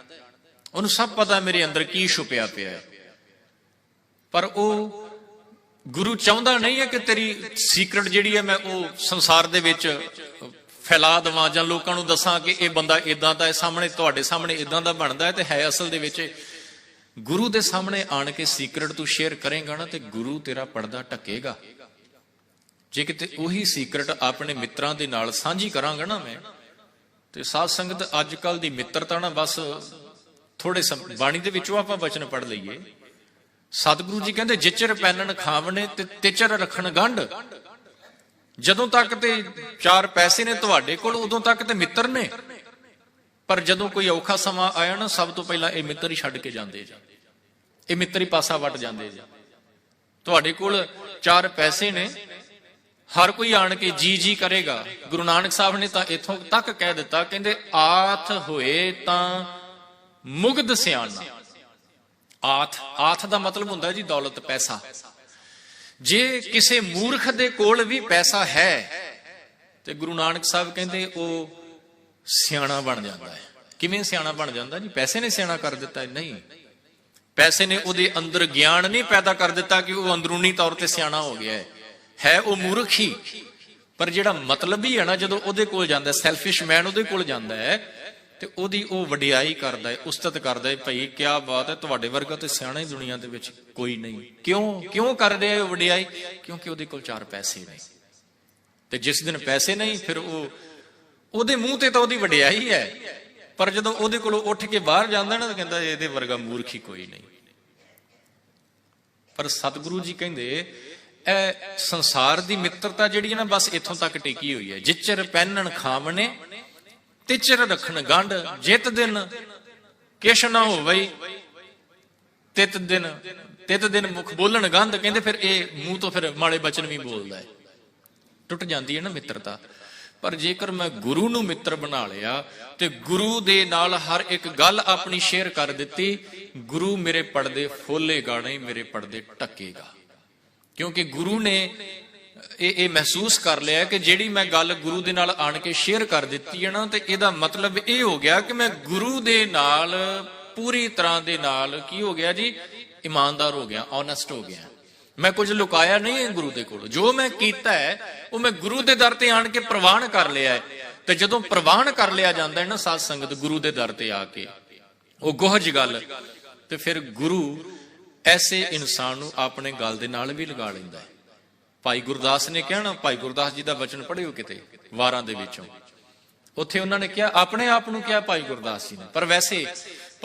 [SPEAKER 2] ਉਹਨੂੰ ਸਭ ਪਤਾ ਮੇਰੇ ਅੰਦਰ ਕੀ ਛੁਪਿਆ ਪਿਆ ਹੈ। ਪਰ ਉਹ ਗੁਰੂ ਚਾਹੁੰਦਾ ਨਹੀਂ ਹੈ ਕਿ ਤੇਰੀ ਸੀਕਰਟ ਜਿਹੜੀ ਹੈ ਮੈਂ ਉਹ ਸੰਸਾਰ ਦੇ ਵਿੱਚ ਫੈਲਾ ਦੇਵਾਂ ਜਾਂ ਲੋਕਾਂ ਨੂੰ ਦੱਸਾਂ ਕਿ ਇਹ ਬੰਦਾ ਇਦਾਂ ਦਾ ਹੈ, ਸਾਹਮਣੇ ਤੁਹਾਡੇ ਸਾਹਮਣੇ ਇਦਾਂ ਦਾ ਬਣਦਾ ਹੈ ਤੇ ਹੈ ਅਸਲ ਦੇ ਵਿੱਚ। ਗੁਰੂ ਦੇ ਸਾਹਮਣੇ ਆਣ ਕੇ ਸੀਕਰਟ ਤੂੰ ਸ਼ੇਅਰ ਕਰੇਗਾ ਨਾ ਤੇ ਗੁਰੂ ਤੇਰਾ ਪਰਦਾ ਢੱਕੇਗਾ। ਜੇ ਕਿਤੇ ਉਹੀ ਸੀਕਰਟ ਆਪਣੇ ਮਿੱਤਰਾਂ ਦੇ ਨਾਲ ਸਾਂਝੀ ਕਰਾਂਗਾ ਨਾ ਮੈਂ, ਤੇ ਸਾਧ ਸੰਗਤ ਅੱਜ ਕੱਲ ਦੀ ਮਿੱਤਰਤਾ ਨਾ ਬਸ ਥੋੜੇ ਬਾਣੀ ਦੇ ਵਿੱਚੋਂ ਆਪਾਂ ਵਚਨ ਪੜ੍ਹ ਲਈਏ। ਸਤਿਗੁਰੂ ਜੀ ਕਹਿੰਦੇ ਜਿਚਰ ਪੈਨਣ ਖਾਵਣੇ ਤੇ ਤਿਚਰ ਰੱਖਣ ਗੰਢ। ਜਦੋਂ ਤੱਕ ਤੇ 4 ਪੈਸੇ ਨੇ ਤੁਹਾਡੇ ਕੋਲ, ਉਦੋਂ ਤੱਕ ਤੇ ਮਿੱਤਰ ਨੇ। ਪਰ ਜਦੋਂ ਕੋਈ ਔਖਾ ਸਮਾਂ ਆਇਆ ਨਾ, ਸਭ ਤੋਂ ਪਹਿਲਾਂ ਇਹ ਮਿੱਤਰ ਹੀ ਛੱਡ ਕੇ ਜਾਂਦੇ ਜੀ। ਇਹ ਮਿੱਤਰ ਹੀ ਪਾਸਾ ਵੱਟ ਜਾਂਦੇ ਜੀ। ਤੁਹਾਡੇ ਕੋਲ 4 ਪੈਸੇ ਨੇ, ਹਰ ਕੋਈ ਆਣ ਕੇ ਜੀ ਜੀ ਕਰੇਗਾ। ਗੁਰੂ ਨਾਨਕ ਸਾਹਿਬ ਨੇ ਤਾਂ ਇੱਥੋਂ ਤੱਕ ਕਹਿ ਦਿੱਤਾ, ਕਹਿੰਦੇ ਆਥ ਹੋਏ ਤਾਂ ਮੁਗਧ ਸਿਆਣਾ। ਆਥ ਦਾ ਮਤਲਬ ਹੁੰਦਾ ਜੀ ਦੌਲਤ, ਪੈਸਾ। ਜੇ ਕਿਸੇ ਮੂਰਖ ਦੇ ਕੋਲ ਵੀ ਪੈਸਾ ਹੈ ਤੇ ਗੁਰੂ ਨਾਨਕ ਸਾਹਿਬ ਕਹਿੰਦੇ ਉਹ ਸਿਆਣਾ ਬਣ ਜਾਂਦਾ ਹੈ। ਕਿਵੇਂ ਸਿਆਣਾ ਬਣ ਜਾਂਦਾ ਜੀ? ਪੈਸੇ ਨੇ ਸਿਆਣਾ ਕਰ ਦਿੱਤਾ? ਨਹੀਂ, ਪੈਸੇ ਨੇ ਉਹਦੇ ਅੰਦਰ ਗਿਆਨ ਨਹੀਂ ਪੈਦਾ ਕਰ ਦਿੱਤਾ ਕਿ ਉਹ ਅੰਦਰੂਨੀ ਤੌਰ ਤੇ ਸਿਆਣਾ ਹੋ ਗਿਆ ਹੈ ਉਹ ਮੂਰਖ ਹੀ। ਪਰ ਜਿਹੜਾ ਮਤਲਬ ਹੀ ਹੈ ਨਾ, ਜਦੋਂ ਉਹਦੇ ਕੋਲ ਜਾਂਦਾ, ਸੈਲਫਿਸ਼ ਮੈਨ ਉਹਦੇ ਕੋਲ ਜਾਂਦਾ ਹੈ ਤੇ ਉਹਦੀ ਉਹ ਵਡਿਆਈ ਕਰਦਾ ਹੈ, ਉਸਤਤ ਕਰਦਾ ਹੈ। ਭਾਈ ਕਿਆ ਬਾਤ ਹੈ, ਤੁਹਾਡੇ ਵਰਗਾ ਤੇ ਸਿਆਣਾ ਹੀ ਦੁਨੀਆ ਦੇ ਵਿੱਚ ਕੋਈ ਨਹੀਂ। ਕਿਉਂ ਕਰ ਰਿਹਾ ਉਹ ਵਡਿਆਈ? ਕਿਉਂਕਿ ਉਹਦੇ ਕੋਲ 4 ਪੈਸੇ ਨੇ। ਤੇ ਜਿਸ ਦਿਨ ਪੈਸੇ ਨਹੀਂ, ਫਿਰ ਉਹਦੇ ਮੂੰਹ ਤੇ ਤਾਂ ਉਹਦੀ ਵਡਿਆਈ ਹੈ, ਪਰ ਜਦੋਂ ਉਹਦੇ ਕੋਲੋਂ ਉੱਠ ਕੇ ਬਾਹਰ ਜਾਂਦਾ ਨਾ ਤਾਂ ਕਹਿੰਦਾ ਇਹਦੇ ਵਰਗਾ ਮੂਰਖ ਹੀ ਕੋਈ ਨਹੀਂ। ਪਰ ਸਤਿਗੁਰੂ ਜੀ ਕਹਿੰਦੇ ਇਹ ਸੰਸਾਰ ਦੀ ਮਿੱਤਰਤਾ ਜਿਹੜੀ ਹੈ ਨਾ, ਬਸ ਇੱਥੋਂ ਤੱਕ ਟਿਕੀ ਹੋਈ ਹੈ। ਜਿਚਰ ਪਹਿਨਣ ਖਾਵਣੇ ਤਿਚਰ ਰੱਖਣ ਗੰਢ। ਜਿਤ ਦਿਨ ਕਿਛ ਨਾ ਹੋਵੇ ਤਿਤ ਦਿਨ ਮੁਖ ਬੋਲਣ ਗੰਧ। ਕਹਿੰਦੇ ਫਿਰ ਇਹ ਮੂੰਹ ਤੋਂ ਫਿਰ ਮਾੜੇ ਬਚਨ ਵੀ ਬੋਲਦਾ ਹੈ। ਟੁੱਟ ਜਾਂਦੀ ਹੈ ਨਾ ਮਿੱਤਰਤਾ। ਪਰ ਜੇਕਰ ਮੈਂ ਗੁਰੂ ਨੂੰ ਮਿੱਤਰ ਬਣਾ ਲਿਆ ਤੇ ਗੁਰੂ ਦੇ ਨਾਲ ਹਰ ਇੱਕ ਗੱਲ ਆਪਣੀ ਸ਼ੇਅਰ ਕਰ ਦਿੱਤੀ, ਗੁਰੂ ਮੇਰੇ ਪਰਦੇ ਫੋਲੇਗਾ ਨਹੀਂ, ਮੇਰੇ ਪਰਦੇ ਢੱਕੇਗਾ। ਕਿਉਂਕਿ ਗੁਰੂ ਨੇ ਇਹ ਮਹਿਸੂਸ ਕਰ ਲਿਆ ਕਿ ਜਿਹੜੀ ਮੈਂ ਗੱਲ ਗੁਰੂ ਦੇ ਨਾਲ ਆਣ ਕੇ ਸ਼ੇਅਰ ਕਰ ਦਿੱਤੀ ਹੈ ਨਾ, ਤੇ ਇਹਦਾ ਮਤਲਬ ਇਹ ਹੋ ਗਿਆ ਕਿ ਮੈਂ ਗੁਰੂ ਦੇ ਨਾਲ ਪੂਰੀ ਤਰ੍ਹਾਂ ਦੇ ਨਾਲ ਕੀ ਹੋ ਗਿਆ ਜੀ? ਇਮਾਨਦਾਰ ਹੋ ਗਿਆ, ਓਨੈਸਟ ਹੋ ਗਿਆ। ਮੈਂ ਕੁਝ ਲੁਕਾਇਆ ਨਹੀਂ ਹੈ ਗੁਰੂ ਦੇ ਕੋਲ। ਜੋ ਮੈਂ ਕੀਤਾ ਹੈ ਉਹ ਮੈਂ ਗੁਰੂ ਦੇ ਦਰ ਤੇ ਆਣ ਕੇ ਪ੍ਰਵਾਨ ਕਰ ਲਿਆ ਹੈ। ਤੇ ਜਦੋਂ ਪ੍ਰਵਾਨ ਕਰ ਲਿਆ ਜਾਂਦਾ ਹੈ ਨਾ ਸਾਧ ਸੰਗਤ, ਗੁਰੂ ਦੇ ਦਰ ਤੇ ਆ ਕੇ ਉਹ ਗੋਹਜ ਗੱਲ, ਤੇ ਫਿਰ ਗੁਰੂ ਐਸੇ ਇਨਸਾਨ ਨੂੰ ਆਪਣੇ ਗਲ ਦੇ ਨਾਲ ਵੀ ਲਗਾ ਲੈਂਦਾ ਹੈ। ਭਾਈ ਗੁਰਦਾਸ ਨੇ ਕਿਹਾ ਨਾ, ਭਾਈ ਗੁਰਦਾਸ ਜੀ ਦਾ ਬਚਨ ਪੜ੍ਹਿਓ ਕਿਤੇ ਵਾਰਾਂ ਦੇ ਵਿੱਚੋਂ, ਉੱਥੇ ਉਹਨਾਂ ਨੇ ਕਿਹਾ, ਆਪਣੇ ਆਪ ਨੂੰ ਕਿਹਾ ਭਾਈ ਗੁਰਦਾਸ ਜੀ ਨੇ, ਪਰ ਵੈਸੇ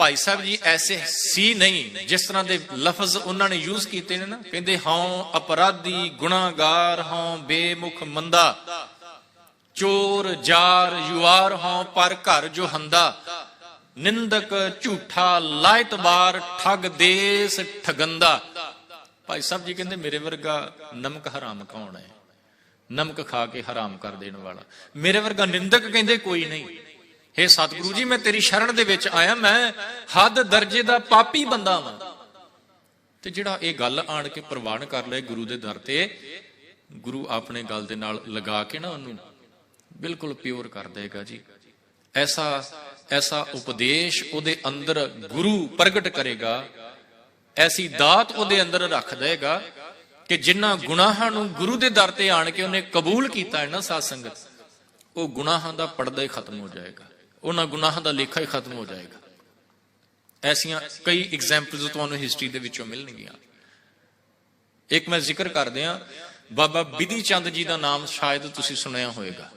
[SPEAKER 2] ਭਾਈ ਸਾਹਿਬ ਜੀ ਐਸੇ ਸੀ ਨਹੀਂ ਜਿਸ ਤਰ੍ਹਾਂ ਦੇ ਲਫ਼ਜ਼ ਉਹਨਾਂ ਨੇ ਯੂਜ਼ ਕੀਤੇ ਨੇ ਨਾ, ਕਹਿੰਦੇ ਹਉ ਅਪਰਾਧੀ ਗੁਨਾਹਗਾਰ ਹਉ ਬੇਮੁਖ ਮੰਦਾ, ਚੋਰ ਜਾਰ ਯੁਆਰ ਹਉ ਪਰ ਘਰ ਜੋ ਹੰਦਾ, ਨਿੰਦਕ ਝੂਠਾ ਲਾਇਤਬਾਰ ਠੱਗ ਦੇਸ ਠਗੰਦਾ। ਭਾਈ ਸਾਹਿਬ ਜੀ ਕਹਿੰਦੇ ਮੇਰੇ ਵਰਗਾ ਨਮਕ ਹਰਾਮ ਕੌਣ ਹੈ, ਨਮਕ ਖਾ ਕੇ ਹਰਾਮ ਕਰ ਦੇਣ ਵਾਲਾ, ਮੇਰੇ ਵਰਗਾ ਨਿੰਦਕ ਕਹਿੰਦੇ ਕੋਈ ਨਹੀਂ। ਹੇ ਸਤਿਗੁਰੂ ਜੀ ਮੈਂ ਤੇਰੀ ਸ਼ਰਨ ਦੇ ਵਿੱਚ ਆਇਆ, ਮੈਂ ਹੱਦ ਦਰਜੇ ਦਾ ਪਾਪੀ ਬੰਦਾ ਵਾਂ। ਤੇ ਜਿਹੜਾ ਇਹ ਗੱਲ ਆਣ ਕੇ ਪ੍ਰਵਾਨ ਕਰ ਲਏ ਗੁਰੂ ਦੇ ਦਰ ਤੇ, ਗੁਰੂ ਆਪਣੇ ਗੱਲ ਦੇ ਨਾਲ ਲਗਾ ਕੇ ਨਾ ਉਹਨੂੰ ਬਿਲਕੁਲ ਪਿਓਰ ਕਰ ਦੇਗਾ ਜੀ। ਐਸਾ ਉਪਦੇਸ਼ ਉਹਦੇ ਅੰਦਰ ਗੁਰੂ ਪ੍ਰਗਟ ਕਰੇਗਾ, ਐਸੀ ਦਾਤ ਉਹਦੇ ਅੰਦਰ ਰੱਖ ਦੇਗਾ ਕਿ ਜਿਨ੍ਹਾਂ ਗੁਨਾਹਾਂ ਨੂੰ ਗੁਰੂ ਦੇ ਦਰ ਤੇ ਆਣ ਕੇ ਉਹਨੇ ਕਬੂਲ ਕੀਤਾ ਹੈ ਨਾ ਸਾਧ ਸੰਗਤ, ਉਹ ਗੁਨਾਹਾਂ ਦਾ ਪਰਦਾ ਹੀ ਖਤਮ ਹੋ ਜਾਏਗਾ, ਉਹਨਾਂ ਗੁਨਾਹਾਂ ਦਾ ਲੇਖਾ ਹੀ ਖਤਮ ਹੋ ਜਾਏਗਾ। ਐਸੀਆਂ ਕਈ ਐਗਜ਼ਾਮਪਲਸ ਤੁਹਾਨੂੰ ਹਿਸਟਰੀ ਦੇ ਵਿੱਚੋਂ ਮਿਲਣਗੀਆਂ। ਇੱਕ ਮੈਂ ਜ਼ਿਕਰ ਕਰਦਿਆਂ, ਬਾਬਾ ਬਿਧੀ ਚੰਦ ਜੀ ਦਾ ਨਾਮ ਸ਼ਾਇਦ ਤੁਸੀਂ ਸੁਣਿਆ ਹੋਵੇਗਾ।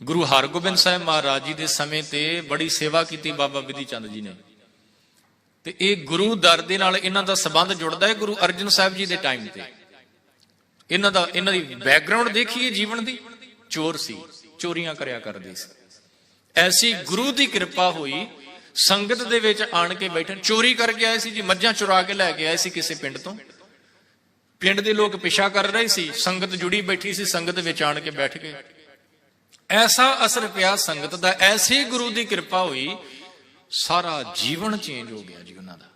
[SPEAKER 2] ਗੁਰੂ ਹਰਗੋਬਿੰਦ ਸਾਹਿਬ ਮਹਾਰਾਜ ਜੀ ਦੇ ਸਮੇਂ ਤੇ ਬੜੀ ਸੇਵਾ ਕੀਤੀ ਬਾਬਾ ਬਿਧੀ ਚੰਦ ਜੀ ਨੇ, ਤੇ ਇਹ ਗੁਰੂ ਦਰ ਦੇ ਨਾਲ ਇਹਨਾਂ ਦਾ ਸੰਬੰਧ ਜੁੜਦਾ ਹੈ ਗੁਰੂ ਅਰਜਨ ਸਾਹਿਬ ਜੀ ਦੇ ਟਾਈਮ ਤੇ। ਇਹਨਾਂ ਦੀ ਬੈਕਗ੍ਰਾਉਂਡ ਦੇਖੀਏ ਜੀਵਨ ਦੀ, ਚੋਰ ਸੀ, ਚੋਰੀਆਂ ਕਰਿਆ ਕਰਦੇ ਸੀ। ਐਸੀ ਗੁਰੂ ਦੀ ਕਿਰਪਾ ਹੋਈ, ਸੰਗਤ ਦੇ ਵਿੱਚ ਆਣ ਕੇ ਬੈਠਣ, ਚੋਰੀ ਕਰਕੇ ਆਏ ਸੀ ਜੀ, ਮੱਝਾਂ ਚੁਰਾ ਕੇ ਲੈ ਕੇ ਆਏ ਸੀ ਕਿਸੇ ਪਿੰਡ ਤੋਂ, ਪਿੰਡ ਦੇ ਲੋਕ ਪਿੱਛਾ ਕਰ ਰਹੇ ਸੀ, ਸੰਗਤ ਜੁੜੀ ਬੈਠੀ ਸੀ, ਸੰਗਤ ਵਿੱਚ ਆਣ ਕੇ ਬੈਠ ਗਏ। ਐਸਾ ਅਸਰ ਪਿਆ ਸੰਗਤ ਦਾ, ਐਸੀ ਗੁਰੂ ਦੀ ਕਿਰਪਾ ਹੋਈ, ਸਾਰਾ ਜੀਵਨ ਚੇਂਜ ਹੋ ਗਿਆ ਜੀ ਉਹਨਾਂ ਦਾ।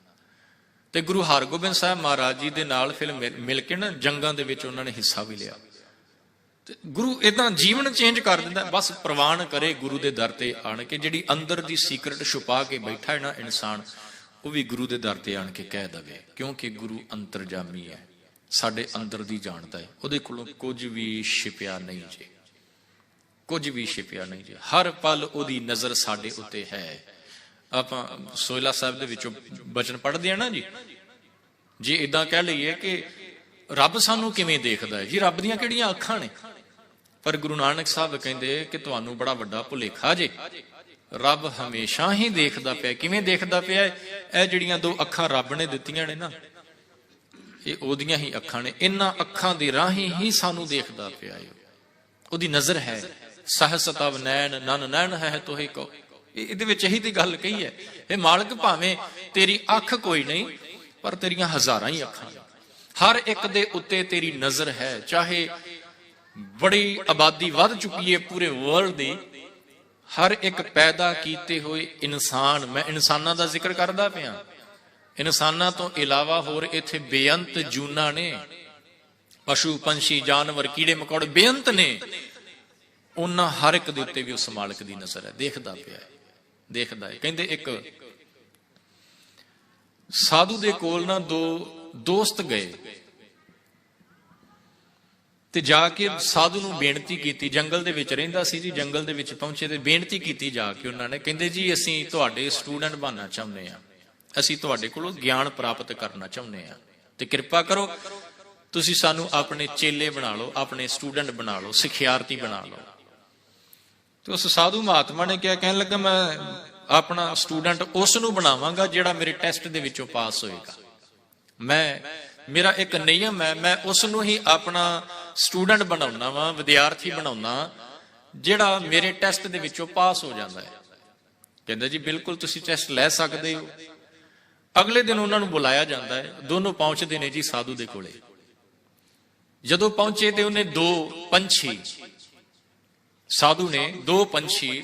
[SPEAKER 2] ਤੇ ਗੁਰੂ ਹਰਗੋਬਿੰਦ ਸਾਹਿਬ ਮਹਾਰਾਜ ਜੀ ਦੇ ਨਾਲ ਫਿਰ ਮਿਲ ਕੇ ਨਾ ਜੰਗਾਂ ਦੇ ਵਿੱਚ ਉਹਨਾਂ ਨੇ ਹਿੱਸਾ ਵੀ ਲਿਆ। ਤੇ ਗੁਰੂ ਏਦਾਂ ਜੀਵਨ ਚੇਂਜ ਕਰ ਦਿੰਦਾ। ਬਸ ਪ੍ਰਵਾਨ ਕਰੇ ਗੁਰੂ ਦੇ ਦਰ ਤੇ ਆਣ ਕੇ, ਜਿਹੜੀ ਅੰਦਰ ਦੀ ਸੀਕਰਟ ਛੁਪਾ ਕੇ ਬੈਠਾ ਹੈ ਨਾ ਇਨਸਾਨ, ਉਹ ਵੀ ਗੁਰੂ ਦੇ ਦਰ ਤੇ ਆਣ ਕੇ ਕਹਿ ਦਵੇ, ਕਿਉਂਕਿ ਗੁਰੂ ਅੰਤਰਜਾਮੀ ਹੈ, ਸਾਡੇ ਅੰਦਰ ਦੀ ਜਾਣਦਾ ਹੈ, ਉਹਦੇ ਕੋਲੋਂ ਕੁਝ ਵੀ ਛਿਪਿਆ ਨਹੀਂ ਜੀ, ਕੁਝ ਵੀ ਛਿਪਿਆ ਨਹੀਂ ਜੀ। ਹਰ ਪਲ ਉਹਦੀ ਨਜ਼ਰ ਸਾਡੇ ਉੱਤੇ ਹੈ। ਆਪਾਂ ਸੋਹਿਲਾ ਸਾਹਿਬ ਦੇ ਵਿੱਚੋਂ ਬਚਨ ਪੜ੍ਹਦੇ ਆ ਨਾ ਜੀ, ਜੇ ਇਦਾਂ ਕਹਿ ਲਈਏ ਕਿ ਰੱਬ ਸਾਨੂੰ ਕਿਵੇਂ ਦੇਖਦਾ ਹੈ ਜੀ, ਰੱਬ ਦੀਆਂ ਕਿਹੜੀਆਂ ਅੱਖਾਂ ਨੇ? ਪਰ ਗੁਰੂ ਨਾਨਕ ਸਾਹਿਬ ਕਹਿੰਦੇ ਕਿ ਤੁਹਾਨੂੰ ਬੜਾ ਵੱਡਾ ਭੁਲੇਖਾ ਜੇ, ਰੱਬ ਹਮੇਸ਼ਾ ਹੀ ਦੇਖਦਾ ਪਿਆ। ਕਿਵੇਂ ਦੇਖਦਾ ਪਿਆ? ਇਹ ਜਿਹੜੀਆਂ ਦੋ ਅੱਖਾਂ ਰੱਬ ਨੇ ਦਿੱਤੀਆਂ ਨੇ ਨਾ, ਇਹ ਉਹਦੀਆਂ ਹੀ ਅੱਖਾਂ ਨੇ, ਇਹਨਾਂ ਅੱਖਾਂ ਦੇ ਰਾਹੀਂ ਹੀ ਸਾਨੂੰ ਦੇਖਦਾ ਪਿਆ ਹੈ, ਉਹਦੀ ਨਜ਼ਰ ਹੈ। ਸਹਸ ਤਵ ਨੈਣ ਨਨ ਨੈਣ ਹੈ ਤੋਹੇ ਕੋ, ਇਹਦੇ ਵਿੱਚ ਇਹੀ ਦੀ ਗੱਲ ਕਹੀ ਹੈ। ਇਹ ਮਾਲਕ ਭਾਵੇਂ ਤੇਰੀ ਅੱਖ ਕੋਈ ਨਹੀਂ, ਪਰ ਤੇਰੀਆਂ ਹਜ਼ਾਰਾਂ ਹੀ ਅੱਖਾਂ, ਹਰ ਇੱਕ ਦੇ ਉੱਤੇ ਤੇਰੀ ਨਜ਼ਰ ਹੈ। ਚਾਹੇ ਬੜੀ ਆਬਾਦੀ ਵੱਧ ਚੁੱਕੀ ਹੈ ਪੂਰੇ ਵਰਲਡ ਦੀ, ਹਰ ਇੱਕ ਪੈਦਾ ਕੀਤੇ ਹੋਏ ਇਨਸਾਨ, ਮੈਂ ਇਨਸਾਨਾਂ ਦਾ ਜ਼ਿਕਰ ਕਰਦਾ ਪਿਆ, ਇਨਸਾਨਾਂ ਤੋਂ ਇਲਾਵਾ ਹੋਰ ਇੱਥੇ ਬੇਅੰਤ ਜੂਨਾਂ ਨੇ, ਪਸ਼ੂ ਪੰਛੀ ਜਾਨਵਰ ਕੀੜੇ ਮਕੌੜੇ ਬੇਅੰਤ ਨੇ, ਉਹਨਾਂ ਹਰ ਇੱਕ ਦੇ ਉੱਤੇ ਵੀ ਉਸ ਮਾਲਕ ਦੀ ਨਜ਼ਰ ਹੈ, ਦੇਖਦਾ ਪਿਆ, ਦੇਖਦਾ ਹੈ। ਕਹਿੰਦੇ ਇੱਕ ਸਾਧੂ ਦੇ ਕੋਲ ਨਾ ਦੋ ਦੋਸਤ ਗਏ ਤੇ ਜਾ ਕੇ ਸਾਧੂ ਨੂੰ ਬੇਨਤੀ ਕੀਤੀ, ਜੰਗਲ ਦੇ ਵਿੱਚ ਰਹਿੰਦਾ ਸੀ ਜੀ, ਜੰਗਲ ਦੇ ਵਿੱਚ ਪਹੁੰਚੇ ਤੇ ਬੇਨਤੀ ਕੀਤੀ ਜਾ ਕੇ ਉਹਨਾਂ ਨੇ, ਕਹਿੰਦੇ ਜੀ ਅਸੀਂ ਤੁਹਾਡੇ ਸਟੂਡੈਂਟ ਬਣਨਾ ਚਾਹੁੰਦੇ ਹਾਂ, ਅਸੀਂ ਤੁਹਾਡੇ ਕੋਲੋਂ ਗਿਆਨ ਪ੍ਰਾਪਤ ਕਰਨਾ ਚਾਹੁੰਦੇ ਹਾਂ, ਤੇ ਕਿਰਪਾ ਕਰੋ ਤੁਸੀਂ ਸਾਨੂੰ ਆਪਣੇ ਚੇਲੇ ਬਣਾ ਲਓ, ਆਪਣੇ ਸਟੂਡੈਂਟ ਬਣਾ ਲਓ, ਸਿਖਿਆਰਥੀ ਬਣਾ ਲਓ। ਤੇ ਉਸ ਸਾਧੂ ਮਹਾਤਮਾ ਨੇ ਕਿਹਾ, ਕਹਿਣ ਲੱਗਾ ਮੈਂ ਆਪਣਾ ਸਟੂਡੈਂਟ ਉਸ ਨੂੰ ਬਣਾਵਾਂਗਾ ਜਿਹੜਾ ਮੇਰੇ ਟੈਸਟ ਦੇ ਵਿੱਚੋਂ ਪਾਸ ਹੋਏਗਾ। ਮੇਰਾ ਇੱਕ ਨਿਯਮ ਹੈ, ਮੈਂ ਉਸ ਨੂੰ ਹੀ ਆਪਣਾ ਸਟੂਡੈਂਟ ਬਣਾਉਣਾ ਵਾ, ਵਿਦਿਆਰਥੀ ਬਣਾਉਣਾ ਜਿਹੜਾ ਮੇਰੇ ਟੈਸਟ ਦੇ ਵਿੱਚੋਂ ਪਾਸ ਹੋ ਜਾਂਦਾ ਹੈ। ਕਹਿੰਦਾ ਜੀ ਬਿਲਕੁਲ ਤੁਸੀਂ ਟੈਸਟ ਲੈ ਸਕਦੇ ਹੋ। ਅਗਲੇ ਦਿਨ ਉਹਨਾਂ ਨੂੰ ਬੁਲਾਇਆ ਜਾਂਦਾ ਹੈ, ਦੋਨੋਂ ਪਹੁੰਚਦੇ ਨੇ ਜੀ ਸਾਧੂ ਦੇ ਕੋਲੇ। ਜਦੋਂ ਪਹੁੰਚੇ ਤੇ ਉਹਨੇ ਦੋ ਪੰਛੀ, ਸਾਧੂ ਨੇ ਦੋ ਪੰਛੀ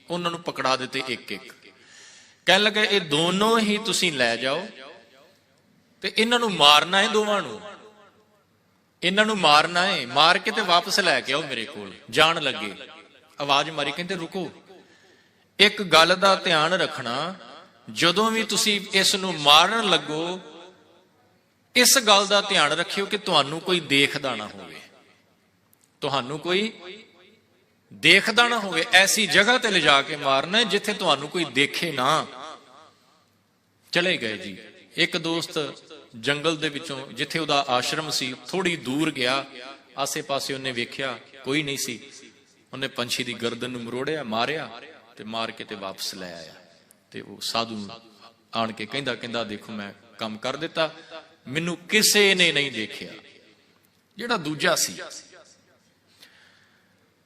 [SPEAKER 2] ਉਹਨਾਂ ਨੂੰ ਪਕੜਾ ਦਿੱਤੇ ਇੱਕ ਇੱਕ, ਕਹਿਣ ਲੱਗੇ ਇਹ ਦੋਨੋਂ ਹੀ ਤੁਸੀਂ ਲੈ ਜਾਓ ਤੇ ਇਹਨਾਂ ਨੂੰ ਮਾਰਨਾ ਹੈ, ਦੋਵਾਂ ਨੂੰ ਇਹਨਾਂ ਨੂੰ ਮਾਰਨਾ ਹੈ, ਮਾਰ ਕੇ ਤੇ ਵਾਪਸ ਲੈ ਕੇ ਆਓ ਮੇਰੇ ਕੋਲ। ਜਾਣ ਲੱਗੇ ਆਵਾਜ਼ ਮਾਰੀ, ਕਹਿੰਦੇ ਰੁਕੋ, ਇੱਕ ਗੱਲ ਦਾ ਧਿਆਨ ਰੱਖਣਾ, ਜਦੋਂ ਵੀ ਤੁਸੀਂ ਇਸ ਨੂੰ ਮਾਰਨ ਲੱਗੋ ਇਸ ਗੱਲ ਦਾ ਧਿਆਨ ਰੱਖਿਓ ਕਿ ਤੁਹਾਨੂੰ ਕੋਈ ਦੇਖਦਾ ਨਾ ਹੋਵੇ, ਤੁਹਾਨੂੰ ਕੋਈ ਦੇਖਦਾ ਨਾ ਹੋਵੇ। ਐਸੀ ਜਗ੍ਹਾ ਤੇ ਲਿਜਾ ਕੇ ਮਾਰਨਾ ਜਿੱਥੇ ਤੁਹਾਨੂੰ ਕੋਈ ਦੇਖੇ ਨਾ। ਚਲੇ ਗਏ ਜੀ। ਇੱਕ ਦੋਸਤ ਜੰਗਲ ਦੇ ਵਿੱਚੋਂ ਜਿੱਥੇ ਉਹਦਾ ਆਸ਼ਰਮ ਸੀ ਥੋੜੀ ਦੂਰ ਗਿਆ, ਆਸੇ ਪਾਸੇ ਉਹਨੇ ਵੇਖਿਆ ਕੋਈ ਨਹੀਂ ਸੀ, ਉਹਨੇ ਪੰਛੀ ਦੀ ਗਰਦਨ ਨੂੰ ਮਰੋੜਿਆ, ਮਾਰਿਆ ਤੇ ਮਾਰ ਕੇ ਤੇ ਵਾਪਸ ਲੈ ਆਇਆ। ਤੇ ਉਹ ਸਾਧੂ ਆਣ ਕੇ ਕਹਿੰਦਾ ਦੇਖੋ ਮੈਂ ਕੰਮ ਕਰ ਦਿੱਤਾ, ਮੈਨੂੰ ਕਿਸੇ ਨੇ ਨਹੀਂ ਦੇਖਿਆ। ਜਿਹੜਾ ਦੂਜਾ ਸੀ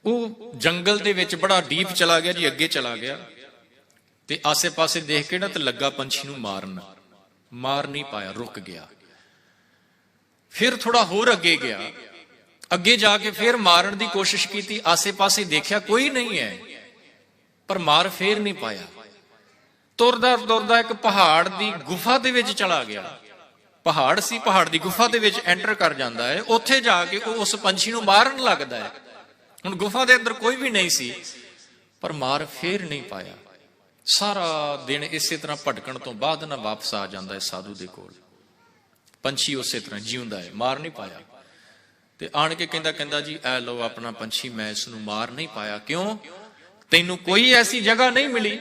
[SPEAKER 2] ਉਹ ਜੰਗਲ ਦੇ ਵਿੱਚ ਬੜਾ ਡੀਪ ਚਲਾ ਗਿਆ ਜੀ, ਅੱਗੇ ਚਲਾ ਗਿਆ ਤੇ ਆਸੇ ਪਾਸੇ ਦੇਖ ਕੇ ਨਾ ਤੇ ਲੱਗਾ ਪੰਛੀ ਨੂੰ ਮਾਰਨ, ਮਾਰ ਨਹੀਂ ਪਾਇਆ, ਰੁਕ ਗਿਆ। ਫਿਰ ਥੋੜਾ ਹੋਰ ਅੱਗੇ ਗਿਆ, ਅੱਗੇ ਜਾ ਕੇ ਫਿਰ ਮਾਰਨ ਦੀ ਕੋਸ਼ਿਸ਼ ਕੀਤੀ, ਆਸੇ ਪਾਸੇ ਦੇਖਿਆ ਕੋਈ ਨਹੀਂ ਹੈ, ਪਰ ਮਾਰ ਫੇਰ ਨਹੀਂ ਪਾਇਆ। ਤੁਰਦਾ ਤੁਰਦਾ ਇੱਕ ਪਹਾੜ ਦੀ ਗੁਫਾ ਦੇ ਵਿੱਚ ਚਲਾ ਗਿਆ। ਪਹਾੜ ਸੀ, ਪਹਾੜ ਦੀ ਗੁਫਾ ਦੇ ਵਿੱਚ ਐਂਟਰ ਕਰ ਜਾਂਦਾ ਹੈ। ਉੱਥੇ ਜਾ ਕੇ ਉਹ ਉਸ ਪੰਛੀ ਨੂੰ ਮਾਰਨ ਲੱਗਦਾ ਹੈ। ਹੁਣ ਗੁਫਾ ਦੇ ਅੰਦਰ ਕੋਈ ਵੀ ਨਹੀਂ ਸੀ, ਪਰ ਮਾਰ ਫੇਰ ਨਹੀਂ ਪਾਇਆ। ਸਾਰਾ ਦਿਨ ਇਸੇ ਤਰ੍ਹਾਂ ਭਟਕਣ ਤੋਂ ਬਾਅਦ ਨਾ ਵਾਪਸ ਆ ਜਾਂਦਾ ਹੈ ਸਾਧੂ ਦੇ ਕੋਲ। ਪੰਛੀ ਉਸੇ ਤਰ੍ਹਾਂ ਜਿਉਂਦਾ ਹੈ, ਮਾਰ ਨਹੀਂ ਪਾਇਆ। ਤੇ ਆਣ ਕੇ ਕਹਿੰਦਾ ਜੀ ਐ ਲਓ ਆਪਣਾ ਪੰਛੀ, ਮੈਂ ਇਸ ਨੂੰ ਮਾਰ ਨਹੀਂ ਪਾਇਆ। ਕਿਉਂ? ਤੈਨੂੰ ਕੋਈ ਐਸੀ ਜਗ੍ਹਾ ਨਹੀਂ ਮਿਲੀ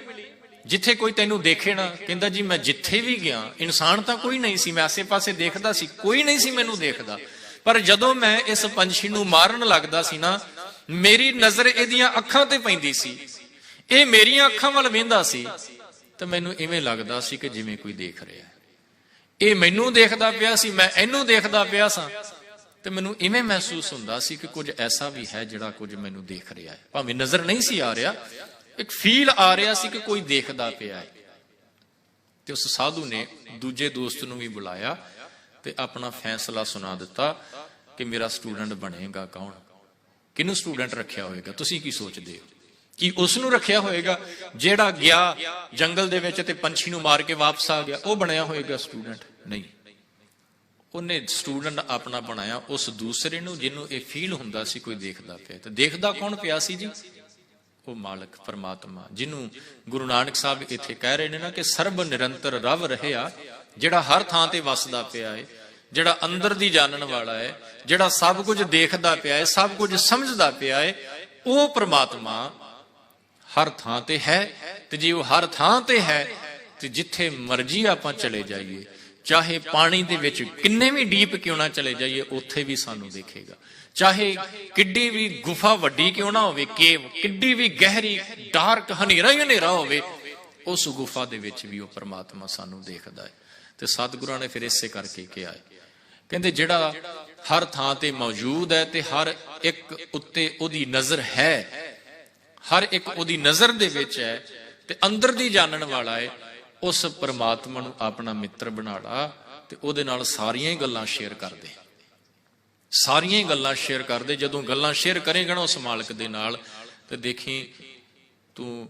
[SPEAKER 2] ਜਿੱਥੇ ਕੋਈ ਤੈਨੂੰ ਦੇਖੇ ਨਾ। ਕਹਿੰਦਾ ਜੀ ਮੈਂ ਜਿੱਥੇ ਵੀ ਗਿਆ, ਇਨਸਾਨ ਤਾਂ ਕੋਈ ਨਹੀਂ ਸੀ, ਮੈਂ ਆਸੇ ਪਾਸੇ ਦੇਖਦਾ ਸੀ, ਕੋਈ ਨਹੀਂ ਸੀ ਮੈਨੂੰ ਦੇਖਦਾ, ਪਰ ਜਦੋਂ ਮੈਂ ਇਸ ਪੰਛੀ ਨੂੰ ਮਾਰਨ ਲੱਗਦਾ ਸੀ ਨਾ, ਮੇਰੀ ਨਜ਼ਰ ਇਹਦੀਆਂ ਅੱਖਾਂ ਤੇ ਪੈਂਦੀ ਸੀ, ਇਹ ਮੇਰੀਆਂ ਅੱਖਾਂ ਵੱਲ ਵੇਂਦਾ ਸੀ, ਤਾਂ ਮੈਨੂੰ ਇਵੇਂ ਲੱਗਦਾ ਸੀ ਕਿ ਜਿਵੇਂ ਕੋਈ ਦੇਖ ਰਿਹਾ। ਇਹ ਮੈਨੂੰ ਦੇਖਦਾ ਪਿਆ ਸੀ, ਮੈਂ ਇਹਨੂੰ ਦੇਖਦਾ ਪਿਆ ਸਾਂ, ਤੇ ਮੈਨੂੰ ਇਵੇਂ ਮਹਿਸੂਸ ਹੁੰਦਾ ਸੀ ਕਿ ਕੁਝ ਐਸਾ ਵੀ ਹੈ ਜਿਹੜਾ ਕੁਝ ਮੈਨੂੰ ਦੇਖ ਰਿਹਾ ਹੈ। ਭਾਵੇਂ ਨਜ਼ਰ ਨਹੀਂ ਸੀ ਆ ਰਿਹਾ, ਇੱਕ ਫੀਲ ਆ ਰਿਹਾ ਸੀ ਕਿ ਕੋਈ ਦੇਖਦਾ ਪਿਆ ਹੈ। ਤੇ ਉਸ ਸਾਧੂ ਨੇ ਦੂਜੇ ਦੋਸਤ ਨੂੰ ਵੀ ਬੁਲਾਇਆ ਤੇ ਆਪਣਾ ਫੈਸਲਾ ਸੁਣਾ ਦਿੱਤਾ ਕਿ ਮੇਰਾ ਸਟੂਡੈਂਟ ਬਣੇਗਾ ਕੌਣ? ਕਿਹਨੂੰ ਸਟੂਡੈਂਟ ਰੱਖਿਆ ਹੋਏਗਾ? ਤੁਸੀਂ ਕੀ ਸੋਚਦੇ ਹੋ? ਕੀ ਉਸ ਨੂੰ ਰੱਖਿਆ ਹੋਏਗਾ ਜਿਹੜਾ ਗਿਆ ਜੰਗਲ ਦੇ ਵਿੱਚ ਤੇ ਪੰਛੀ ਨੂੰ ਮਾਰ ਕੇ ਵਾਪਸ ਆ ਗਿਆ, ਉਹ ਬਣਿਆ ਹੋਏਗਾ ਸਟੂਡੈਂਟ? ਨਹੀਂ, ਉਹਨੇ ਸਟੂਡੈਂਟ ਆਪਣਾ ਬਣਾਇਆ ਉਸ ਦੂਸਰੇ ਨੂੰ ਜਿਹਨੂੰ ਇਹ ਫੀਲ ਹੁੰਦਾ ਸੀ ਕੋਈ ਦੇਖਦਾ ਪਿਆ। ਤੇ ਦੇਖਦਾ ਕੌਣ ਪਿਆ ਸੀ ਜੀ? ਉਹ ਮਾਲਕ ਪਰਮਾਤਮਾ, ਜਿਹਨੂੰ ਗੁਰੂ ਨਾਨਕ ਸਾਹਿਬ ਇੱਥੇ ਕਹਿ ਰਹੇ ਨੇ ਨਾ ਕਿ ਸਰਬ ਨਿਰੰਤਰ ਰਵ ਰਹਿਆ, ਜਿਹੜਾ ਹਰ ਥਾਂ ਤੇ ਵਸਦਾ ਪਿਆ ਹੈ, ਜਿਹੜਾ ਅੰਦਰ ਦੀ ਜਾਣਨ ਵਾਲਾ ਹੈ, ਜਿਹੜਾ ਸਭ ਕੁਝ ਦੇਖਦਾ ਪਿਆ ਹੈ, ਸਭ ਕੁਝ ਸਮਝਦਾ ਪਿਆ ਹੈ, ਉਹ ਪਰਮਾਤਮਾ ਹਰ ਥਾਂ ਤੇ ਹੈ। ਤੇ ਜੇ ਉਹ ਹਰ ਥਾਂ ਤੇ ਹੈ ਤੇ ਜਿੱਥੇ ਮਰਜ਼ੀ ਆਪਾਂ ਚਲੇ ਜਾਈਏ, ਚਾਹੇ ਪਾਣੀ ਦੇ ਵਿੱਚ ਕਿੰਨੇ ਵੀ ਡੀਪ ਕਿਉਂ ਨਾ ਚਲੇ ਜਾਈਏ, ਉੱਥੇ ਵੀ ਸਾਨੂੰ ਦੇਖੇਗਾ। ਚਾਹੇ ਕਿੱਡੀ ਵੀ ਗੁਫਾ ਵੱਡੀ ਕਿਉਂ ਨਾ ਹੋਵੇ, ਕੇਵ ਕਿੱਡੀ ਵੀ ਗਹਿਰੀ ਡਾਰਕ ਹਨੇਰਾ ਹੀ ਹਨੇਰਾ ਹੋਵੇ, ਉਸ ਗੁਫਾ ਦੇ ਵਿੱਚ ਵੀ ਉਹ ਪਰਮਾਤਮਾ ਸਾਨੂੰ ਦੇਖਦਾ ਹੈ। ਤੇ ਸਤਿਗੁਰਾਂ ਨੇ ਫਿਰ ਇਸੇ ਕਰਕੇ ਕਿਹਾ ਹੈ, ਕਹਿੰਦੇ ਜਿਹੜਾ ਹਰ ਥਾਂ ਤੇ ਮੌਜੂਦ ਹੈ ਤੇ ਹਰ ਇੱਕ ਉੱਤੇ ਉਹਦੀ ਨਜ਼ਰ ਹੈ, ਹਰ ਇੱਕ ਉਹਦੀ ਨਜ਼ਰ ਦੇ ਵਿੱਚ ਹੈ ਤੇ ਅੰਦਰ ਦੀ ਜਾਣਨ ਵਾਲਾ ਹੈ, ਉਸ ਪਰਮਾਤਮਾ ਨੂੰ ਆਪਣਾ ਮਿੱਤਰ ਬਣਾ ਲਾ ਤੇ ਉਹਦੇ ਨਾਲ ਸਾਰੀਆਂ ਹੀ ਗੱਲਾਂ ਸ਼ੇਅਰ ਕਰਦੇ, ਸਾਰੀਆਂ ਹੀ ਗੱਲਾਂ ਸ਼ੇਅਰ ਕਰਦੇ। ਜਦੋਂ ਗੱਲਾਂ ਸ਼ੇਅਰ ਕਰੇਗਾ ਨਾ ਉਸ ਮਾਲਕ ਦੇ ਨਾਲ, ਤੇ ਦੇਖੀ ਤੂੰ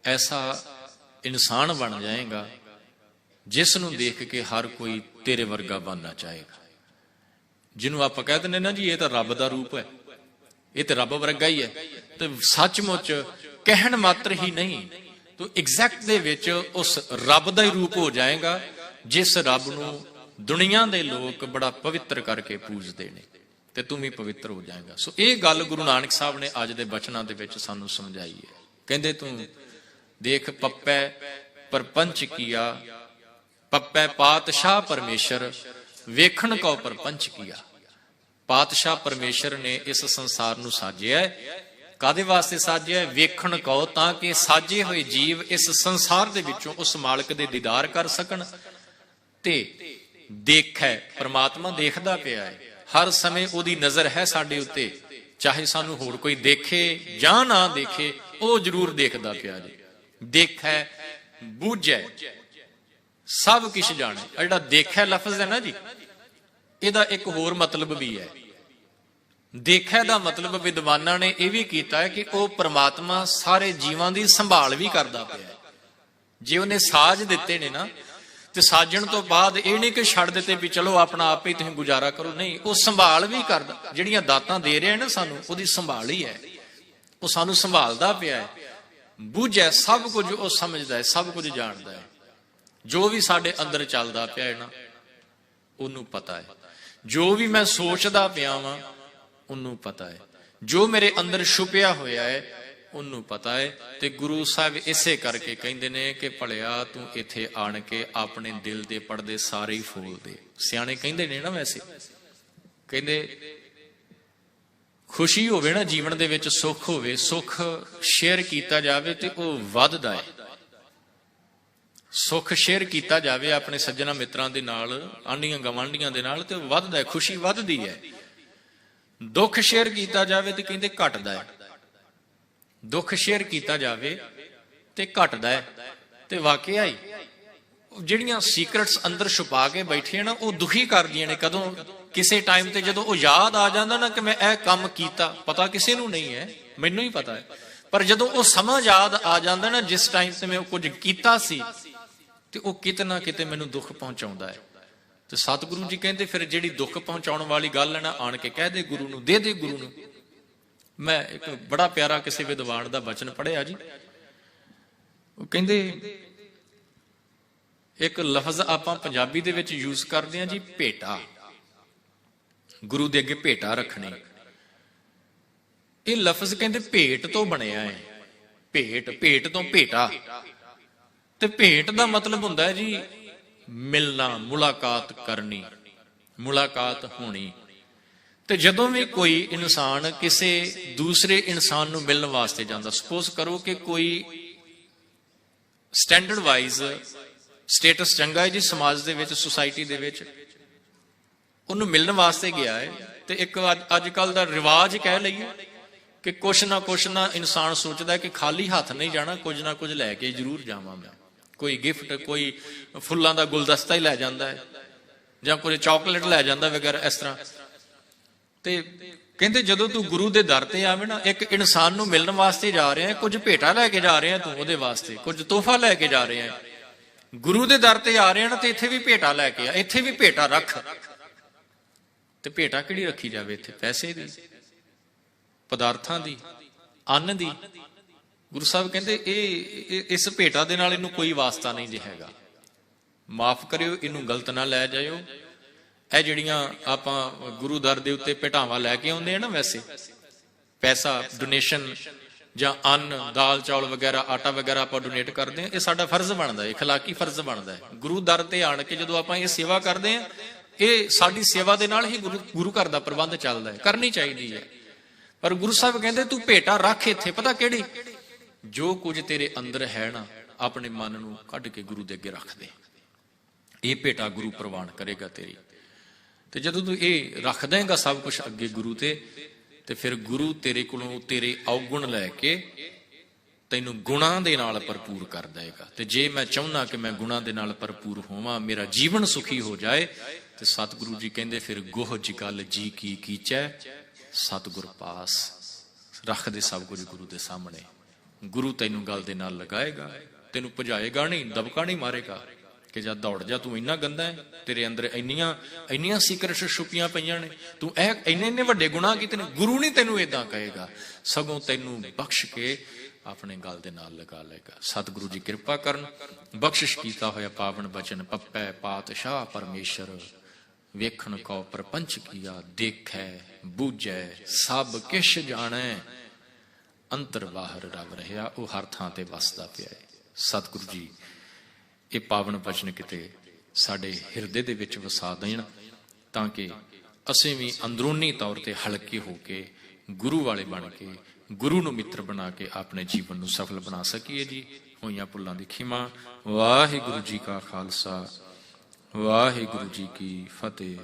[SPEAKER 2] ਐਸਾ ਇਨਸਾਨ ਬਣ ਜਾਏਗਾ ਜਿਸ ਨੂੰ ਦੇਖ ਕੇ ਹਰ ਕੋਈ ਤੇਰੇ ਵਰਗਾ ਬਣਨਾ ਚਾਹੇਗਾ। ਜਿਹਨੂੰ ਆਪਾਂ ਕਹਿ ਦਿੰਦੇ ਨਾ ਜੀ ਇਹ ਤਾਂ ਰੱਬ ਦਾ ਰੂਪ ਹੈ, ਇਹ ਤੇ ਰੱਬ ਵਰਗਾ ਹੀ ਹੈ, ਤੇ ਸੱਚਮੁੱਚ ਕਹਿਣ ਮਾਤਰ ਹੀ ਨਹੀਂ, ਤੂੰ ਐਗਜ਼ੈਕਟ ਦੇ ਵਿੱਚ ਉਸ ਰੱਬ ਦਾ ਹੀ ਰੂਪ ਹੋ ਜਾਏਗਾ ਜਿਸ ਰੱਬ ਨੂੰ ਦੁਨੀਆ ਦੇ ਲੋਕ ਬੜਾ ਪਵਿੱਤਰ ਕਰਕੇ ਪੂਜਦੇ ਨੇ, ਤੇ ਤੂੰ ਵੀ ਪਵਿੱਤਰ ਹੋ ਜਾਏਗਾ। ਸੋ ਇਹ ਗੱਲ ਗੁਰੂ ਨਾਨਕ ਸਾਹਿਬ ਨੇ ਅੱਜ ਦੇ ਬਚਨਾਂ ਦੇ ਵਿੱਚ ਸਾਨੂੰ ਸਮਝਾਈ ਹੈ। ਕਹਿੰਦੇ ਤੂੰ ਦੇਖ ਪੱਪੈ ਪਰਪੰਚ ਕੀਆ, ਪੱਪੈ ਪਾਤਸ਼ਾਹ ਪਰਮੇਸ਼ਰ, ਵੇਖਣ ਕੋ ਪਰਪੰਚ ਕੀਆ। ਪਾਤਸ਼ਾਹ ਪਰਮੇਸ਼ਰ ਨੇ ਇਸ ਸੰਸਾਰ ਨੂੰ ਸਾਜਿਆ ਹੈ। ਕਾਦੇ ਵਾਸਤੇ ਸਾਜਿਆ? ਵੇਖਣ ਕੋ, ਤਾਂ ਕਿ ਸਾਜੇ ਹੋਏ ਜੀਵ ਇਸ ਸੰਸਾਰ ਦੇ ਵਿੱਚੋਂ ਉਸ ਮਾਲਕ ਦੇ ਦੀਦਾਰ ਕਰ ਸਕਣ ਤੇ ਦੇਖੈ। ਪਰਮਾਤਮਾ ਦੇਖਦਾ ਪਿਆ ਹੈ, ਹਰ ਸਮੇਂ ਉਹਦੀ ਨਜ਼ਰ ਹੈ ਸਾਡੇ ਉੱਤੇ, ਚਾਹੇ ਸਾਨੂੰ ਹੋਰ ਕੋਈ ਦੇਖੇ ਜਾਂ ਨਾ ਦੇਖੇ, ਉਹ ਜ਼ਰੂਰ ਦੇਖਦਾ ਪਿਆ ਜੀ। ਦੇਖੈ ਬੂਝੈ ਸਭ ਕੁਛ ਜਾਣੇ। ਜਿਹੜਾ ਦੇਖੈ ਲਫ਼ਜ਼ ਹੈ ਨਾ ਜੀ, ਇਹਦਾ ਇੱਕ ਹੋਰ ਮਤਲਬ ਵੀ ਹੈ। ਦੇਖੈ ਦਾ ਮਤਲਬ ਵਿਦਵਾਨਾਂ ਨੇ ਇਹ ਵੀ ਕੀਤਾ ਹੈ ਕਿ ਉਹ ਪਰਮਾਤਮਾ ਸਾਰੇ ਜੀਵਾਂ ਦੀ ਸੰਭਾਲ ਵੀ ਕਰਦਾ ਪਿਆ। ਜੇ ਉਹਨੇ ਸਾਜ ਦਿੱਤੇ ਨੇ ਨਾ, ਤੇ ਸਾਜਣ ਤੋਂ ਬਾਅਦ ਇਹ ਨਹੀਂ ਕਿ ਛੱਡ ਦਿੱਤੇ ਵੀ ਚਲੋ ਆਪਣਾ ਆਪੇ ਤੁਸੀਂ ਗੁਜ਼ਾਰਾ ਕਰੋ, ਨਹੀਂ, ਉਹ ਸੰਭਾਲ ਵੀ ਕਰਦਾ। ਜਿਹੜੀਆਂ ਦਾਤਾਂ ਦੇ ਰਿਹਾ ਨਾ ਸਾਨੂੰ, ਉਹਦੀ ਸੰਭਾਲ ਹੀ ਹੈ, ਉਹ ਸਾਨੂੰ ਸੰਭਾਲਦਾ ਪਿਆ ਹੈ। ਬੂਝੈ ਸਭ ਕੁਝ ਉਹ ਸਮਝਦਾ ਹੈ, ਸਭ ਕੁਝ ਜਾਣਦਾ ਹੈ। ਜੋ ਵੀ ਸਾਡੇ ਅੰਦਰ ਚੱਲਦਾ ਪਿਆ ਹੈ ਨਾ, ਉਹਨੂੰ ਪਤਾ ਹੈ। ਜੋ ਵੀ ਮੈਂ ਸੋਚਦਾ ਪਿਆ ਵਾਂ, ਉਹਨੂੰ ਪਤਾ ਹੈ। ਜੋ ਮੇਰੇ ਅੰਦਰ ਛੁਪਿਆ ਹੋਇਆ ਹੈ, ਉਹਨੂੰ ਪਤਾ ਹੈ। ਤੇ ਗੁਰੂ ਸਾਹਿਬ ਇਸੇ ਕਰਕੇ ਕਹਿੰਦੇ ਨੇ ਕਿ ਭਲਿਆ ਤੂੰ ਇੱਥੇ ਆਣ ਕੇ ਆਪਣੇ ਦਿਲ ਦੇ ਪਰਦੇ ਸਾਰੇ ਹੀ ਫੋਲ ਦੇ। ਸਿਆਣੇ ਕਹਿੰਦੇ ਨੇ ਨਾ, ਵੈਸੇ ਕਹਿੰਦੇ ਖੁਸ਼ੀ ਹੋਵੇ ਨਾ ਜੀਵਨ ਦੇ ਵਿੱਚ, ਸੁੱਖ ਹੋਵੇ, ਸੁੱਖ ਸ਼ੇਅਰ ਕੀਤਾ ਜਾਵੇ ਤੇ ਉਹ ਵੱਧਦਾ ਹੈ। ਸੁੱਖ ਸ਼ੇਅਰ ਕੀਤਾ ਜਾਵੇ ਆਪਣੇ ਸੱਜਣਾ ਮਿੱਤਰਾਂ ਦੇ ਨਾਲ, ਆਂਢੀਆਂ ਗਵਾਂਢੀਆਂ ਦੇ ਨਾਲ, ਤੇ ਵੱਧਦਾ ਹੈ, ਖੁਸ਼ੀ ਵੱਧਦੀ ਹੈ। ਦੁੱਖ ਸ਼ੇਅਰ ਕੀਤਾ ਜਾਵੇ ਤੇ ਕਹਿੰਦੇ ਘਟਦਾ ਹੈ। ਦੁੱਖ ਸ਼ੇਅਰ ਕੀਤਾ ਜਾਵੇ ਤੇ ਘਟਦਾ ਹੈ। ਤੇ ਵਾਕਿਆ ਹੀ ਜਿਹੜੀਆਂ ਸੀਕ੍ਰੇਟਸ ਅੰਦਰ ਛੁਪਾ ਕੇ ਬੈਠੀਆਂ ਨਾ, ਉਹ ਦੁਖੀ ਕਰਦੀਆਂ ਨੇ। ਕਦੋਂ? ਕਿਸੇ ਟਾਈਮ ਤੇ ਜਦੋਂ ਉਹ ਯਾਦ ਆ ਜਾਂਦਾ ਨਾ ਕਿ ਮੈਂ ਇਹ ਕੰਮ ਕੀਤਾ, ਪਤਾ ਕਿਸੇ ਨੂੰ ਨਹੀਂ ਹੈ, ਮੈਨੂੰ ਹੀ ਪਤਾ ਹੈ, ਪਰ ਜਦੋਂ ਉਹ ਸਮਾਂ ਯਾਦ ਆ ਜਾਂਦਾ ਨਾ, ਜਿਸ ਟਾਈਮ ਤੇ ਮੈਂ ਉਹ ਕੁਝ ਕੀਤਾ ਸੀ, ਤੇ ਉਹ ਕਿਤੇ ਨਾ ਕਿਤੇ ਮੈਨੂੰ ਦੁੱਖ ਪਹੁੰਚਾਉਂਦਾ ਹੈ। ਤੇ ਸਤਿਗੁਰੂ ਜੀ ਕਹਿੰਦੇ ਫਿਰ ਜਿਹੜੀ ਦੁੱਖ ਪਹੁੰਚਾਉਣ ਵਾਲੀ ਗੱਲ ਹੈ ਨਾ, ਆਣ ਕੇ ਕਹਿ ਦੇ ਗੁਰੂ ਨੂੰ, ਦੇ ਦੇ ਗੁਰੂ ਨੂੰ। ਮੈਂ ਇੱਕ ਬੜਾ ਪਿਆਰਾ ਕਿਸੇ ਵਿਦਵਾਨ ਦਾ ਬਚਨ ਪੜ੍ਹਿਆ ਜੀ। ਉਹ ਕਹਿੰਦੇ ਇੱਕ ਲਫ਼ਜ਼ ਆਪਾਂ ਪੰਜਾਬੀ ਦੇ ਵਿੱਚ ਯੂਜ਼ ਕਰਦੇ ਹਾਂ ਜੀ, ਭੇਟਾ। ਗੁਰੂ ਦੇ ਅੱਗੇ ਭੇਟਾ ਰੱਖਣੀ। ਇਹ ਲਫ਼ਜ਼ ਕਹਿੰਦੇ ਭੇਟ ਤੋਂ ਬਣਿਆ ਹੈ। ਭੇਟ, ਭੇਟ ਤੋਂ ਭੇਟਾ। ਤੇ ਭੇਟ ਦਾ ਮਤਲਬ ਹੁੰਦਾ ਹੈ ਜੀ ਮਿਲਣਾ, ਮੁਲਾਕਾਤ ਕਰਨੀ, ਮੁਲਾਕਾਤ ਹੋਣੀ। ਤੇ ਜਦੋਂ ਵੀ ਕੋਈ ਇਨਸਾਨ ਕਿਸੇ ਦੂਸਰੇ ਇਨਸਾਨ ਨੂੰ ਮਿਲਣ ਵਾਸਤੇ ਜਾਂਦਾ, ਸਪੋਜ਼ ਕਰੋ ਕਿ ਕੋਈ ਸਟੈਂਡਰਡ ਵਾਈਜ਼ ਸਟੇਟਸ ਚੰਗਾ ਹੈ ਜੀ ਸਮਾਜ ਦੇ ਵਿੱਚ, ਸੁਸਾਇਟੀ ਦੇ ਵਿੱਚ, ਉਹਨੂੰ ਮਿਲਣ ਵਾਸਤੇ ਗਿਆ ਹੈ। ਤੇ ਇੱਕ ਅੱਜ ਕੱਲ ਦਾ ਰਿਵਾਜ ਕਹਿ ਲਈਏ ਕਿ ਕੁਛ ਨਾ ਇਨਸਾਨ ਸੋਚਦਾ ਕਿ ਖਾਲੀ ਹੱਥ ਨਹੀਂ ਜਾਣਾ, ਕੁਝ ਨਾ ਕੁਝ ਲੈ ਕੇ ਜ਼ਰੂਰ ਜਾਵਾਂ ਮੈਂ। ਕੋਈ ਗਿਫਟ, ਕੋਈ ਫੁੱਲਾਂ ਦਾ ਗੁਲਦਸਤਾ ਹੀ ਲੈ ਜਾਂਦਾ ਹੈ, ਜਾਂ ਕੋਈ ਚਾਕਲੇਟ ਲੈ ਜਾਂਦਾ ਵਗੈਰਾ, ਇਸ ਤਰ੍ਹਾਂ। ਤੇ ਕਹਿੰਦੇ ਜਦੋਂ ਤੂੰ ਗੁਰੂ ਦੇ ਦਰ ਤੇ ਆਵੇਂ ਨਾ, ਇੱਕ ਇਨਸਾਨ ਨੂੰ ਮਿਲਣ ਵਾਸਤੇ ਜਾ ਰਿਹਾ ਹੈ, ਕੁਝ ਭੇਟਾ ਲੈ ਕੇ ਜਾ ਰਿਹਾ ਤੂੰ ਉਹਦੇ ਵਾਸਤੇ, ਕੁਝ ਤੋਹਫਾ ਲੈ ਕੇ ਜਾ ਰਿਹਾ। ਗੁਰੂ ਦੇ ਦਰ ਤੇ ਆ ਰਿਹਾ ਨਾ, ਤੇ ਇੱਥੇ ਵੀ ਭੇਟਾ ਲੈ ਕੇ ਆ, ਇੱਥੇ ਵੀ ਭੇਟਾ ਰੱਖ। ਤੇ ਭੇਟਾ ਕਿਹੜੀ ਰੱਖੀ ਜਾਵੇ ਇੱਥੇ? ਪੈਸੇ ਦੀ, ਪਦਾਰਥਾਂ ਦੀ, ਅੰਨ ਦੀ। ਗੁਰੂ ਸਾਹਿਬ ਕਹਿੰਦੇ ਇਸ ਭੇਟਾ ਦੇ ਨਾਲ ਇਹਨੂੰ ਕੋਈ ਵਾਸਤਾ ਨਹੀਂ ਜੇ ਹੈਗਾ। ਮਾਫ ਕਰਿਓ, ਇਹਨੂੰ ਗਲਤ ਨਾ ਲੈ ਜਾਇਓ। ਇਹ ਜਿਹੜੀਆਂ ਆਪਾਂ ਗੁਰੂ ਦਰ ਦੇ ਉੱਤੇ ਭੇਟਾਵਾਂ ਲੈ ਕੇ ਆਉਂਦੇ ਆ ਨਾ, ਵੈਸੇ ਪੈਸਾ ਡੋਨੇਸ਼ਨ ਜਾਂ ਅੰਨ, ਦਾਲ ਚੌਲ ਵਗੈਰਾ, ਆਟਾ ਵਗੈਰਾ ਆਪਾਂ ਡੋਨੇਟ ਕਰਦੇ ਹਾਂ, ਇਹ ਸਾਡਾ ਫਰਜ਼ ਬਣਦਾ ਹੈ, ਇਖਲਾਕੀ ਫਰਜ਼ ਬਣਦਾ ਹੈ। ਗੁਰੂ ਦਰ ਤੇ ਆਣ ਕੇ ਜਦੋਂ ਆਪਾਂ ਇਹ ਸੇਵਾ ਕਰਦੇ ਹਾਂ, ਇਹ ਸਾਡੀ ਸੇਵਾ ਦੇ ਨਾਲ ਹੀ ਗੁਰੂ ਘਰ ਦਾ ਪ੍ਰਬੰਧ ਚੱਲਦਾ ਹੈ, ਕਰਨੀ ਚਾਹੀਦੀ ਹੈ। ਪਰ ਗੁਰੂ ਸਾਹਿਬ ਕਹਿੰਦੇ ਤੂੰ ਭੇਟਾ ਰੱਖ ਇੱਥੇ, ਪਤਾ ਕਿਹੜੀ? ਜੋ ਕੁਝ ਤੇਰੇ ਅੰਦਰ ਹੈ ਨਾ, ਆਪਣੇ ਮਨ ਨੂੰ ਕੱਢ ਕੇ ਗੁਰੂ ਦੇ ਅੱਗੇ ਰੱਖ ਦੇ। ਇਹ ਭੇਟਾ ਗੁਰੂ ਪ੍ਰਵਾਨ ਕਰੇਗਾ ਤੇਰੀ। ਤੇ ਜਦੋਂ ਤੂੰ ਇਹ ਰੱਖ ਦੇਂਗਾ ਸਭ ਕੁਝ ਅੱਗੇ ਗੁਰੂ ਤੇ ਫਿਰ ਗੁਰੂ ਤੇਰੇ ਕੋਲੋਂ ਤੇਰੇ ਔਗੁਣ ਲੈ ਕੇ ਤੈਨੂੰ ਗੁਣਾਂ ਦੇ ਨਾਲ ਭਰਪੂਰ ਕਰ ਦੇਗਾ। ਤੇ ਜੇ ਮੈਂ ਚਾਹੁੰਦਾ ਕਿ ਮੈਂ ਗੁਣਾਂ ਦੇ ਨਾਲ ਭਰਪੂਰ ਹੋਵਾਂ, ਮੇਰਾ ਜੀਵਨ ਸੁਖੀ ਹੋ ਜਾਏ, ਤੇ ਸਤਿਗੁਰੂ ਜੀ ਕਹਿੰਦੇ ਫਿਰ ਗੋਹ ਜੀ ਗੱਲ ਜੀ ਕੀ ਕੀਚੈ ਸਤਿਗੁਰ ਪਾਸ। ਰੱਖ ਦੇ ਸਭ ਕੁਝ ਗੁਰੂ ਦੇ ਸਾਹਮਣੇ। ਗੁਰੂ ਤੈਨੂੰ ਗੱਲ ਦੇ ਨਾਲ ਲਗਾਏਗਾ, ਤੈਨੂੰ ਭਜਾਏਗਾ ਨਹੀਂ, ਦਬਕਾ ਨਹੀਂ ਮਾਰੇਗਾ ਕਿ ਜਾ ਦੌੜ ਜਾ, ਤੂੰ ਇੰਨਾ ਗੰਦਾ ਹੈ, ਤੇਰੇ ਅੰਦਰ ਇੰਨੀਆਂ ਸੀਕ੍ਰੇਟਸ ਛੁਪੀਆਂ ਪਈਆਂ ਨੇ, ਤੂੰ ਇਹ ਇੰਨੇ ਵੱਡੇ ਗੁਨਾਹ ਕੀਤੇ ਨੇ। ਗੁਰੂ ਨਹੀਂ ਤੈਨੂੰ ਏਦਾਂ ਕਹੇਗਾ, ਸਗੋਂ ਤੈਨੂੰ ਬਖਸ਼ ਕੇ ਆਪਣੇ ਗੱਲ ਦੇ ਨਾਲ ਲਗਾ ਲਏਗਾ। ਸਤਿਗੁਰੂ ਜੀ ਕਿਰਪਾ ਕਰਨ। ਬਖਸ਼ਿਸ਼ ਕੀਤਾ ਹੋਇਆ ਪਾਵਨ ਬਚਨ ਪੱਪੈ ਪਾਤਸ਼ਾਹ ਪਰਮੇਸ਼ਰ, ਵੇਖਣ ਕੋ ਪ੍ਰਪੰਚ ਕੀਆ, ਦੇਖੈ ਬੂਝੈ ਸਭ ਕਿਛ ਜਾਣੈ, ਅੰਤਰ ਬਾਹਰ ਰਵ ਰਿਹਾ, ਉਹ ਹਰ ਥਾਂ ਤੇ ਵਸਦਾ ਪਿਆ ਹੈ। ਸਤਿਗੁਰੂ ਜੀ ਇਹ ਪਾਵਨ ਬਚਨ ਕਿਤੇ ਸਾਡੇ ਹਿਰਦੇ ਦੇ ਵਿੱਚ ਵਸਾ ਦੇਣ, ਤਾਂ ਕਿ ਅਸੀਂ ਵੀ ਅੰਦਰੂਨੀ ਤੌਰ ਤੇ ਹਲਕੇ ਹੋ ਕੇ ਗੁਰੂ ਵਾਲੇ ਬਣ ਕੇ, ਗੁਰੂ ਨੂੰ ਮਿੱਤਰ ਬਣਾ ਕੇ ਆਪਣੇ ਜੀਵਨ ਨੂੰ ਸਫਲ ਬਣਾ ਸਕੀਏ ਜੀ। ਹੋਈਆਂ ਭੁੱਲਾਂ ਦੀ ਖਿਮਾ। ਵਾਹਿਗੁਰੂ ਜੀ ਕਾ ਖਾਲਸਾ, ਵਾਹਿਗੁਰੂ ਜੀ ਕੀ ਫਤਿਹ।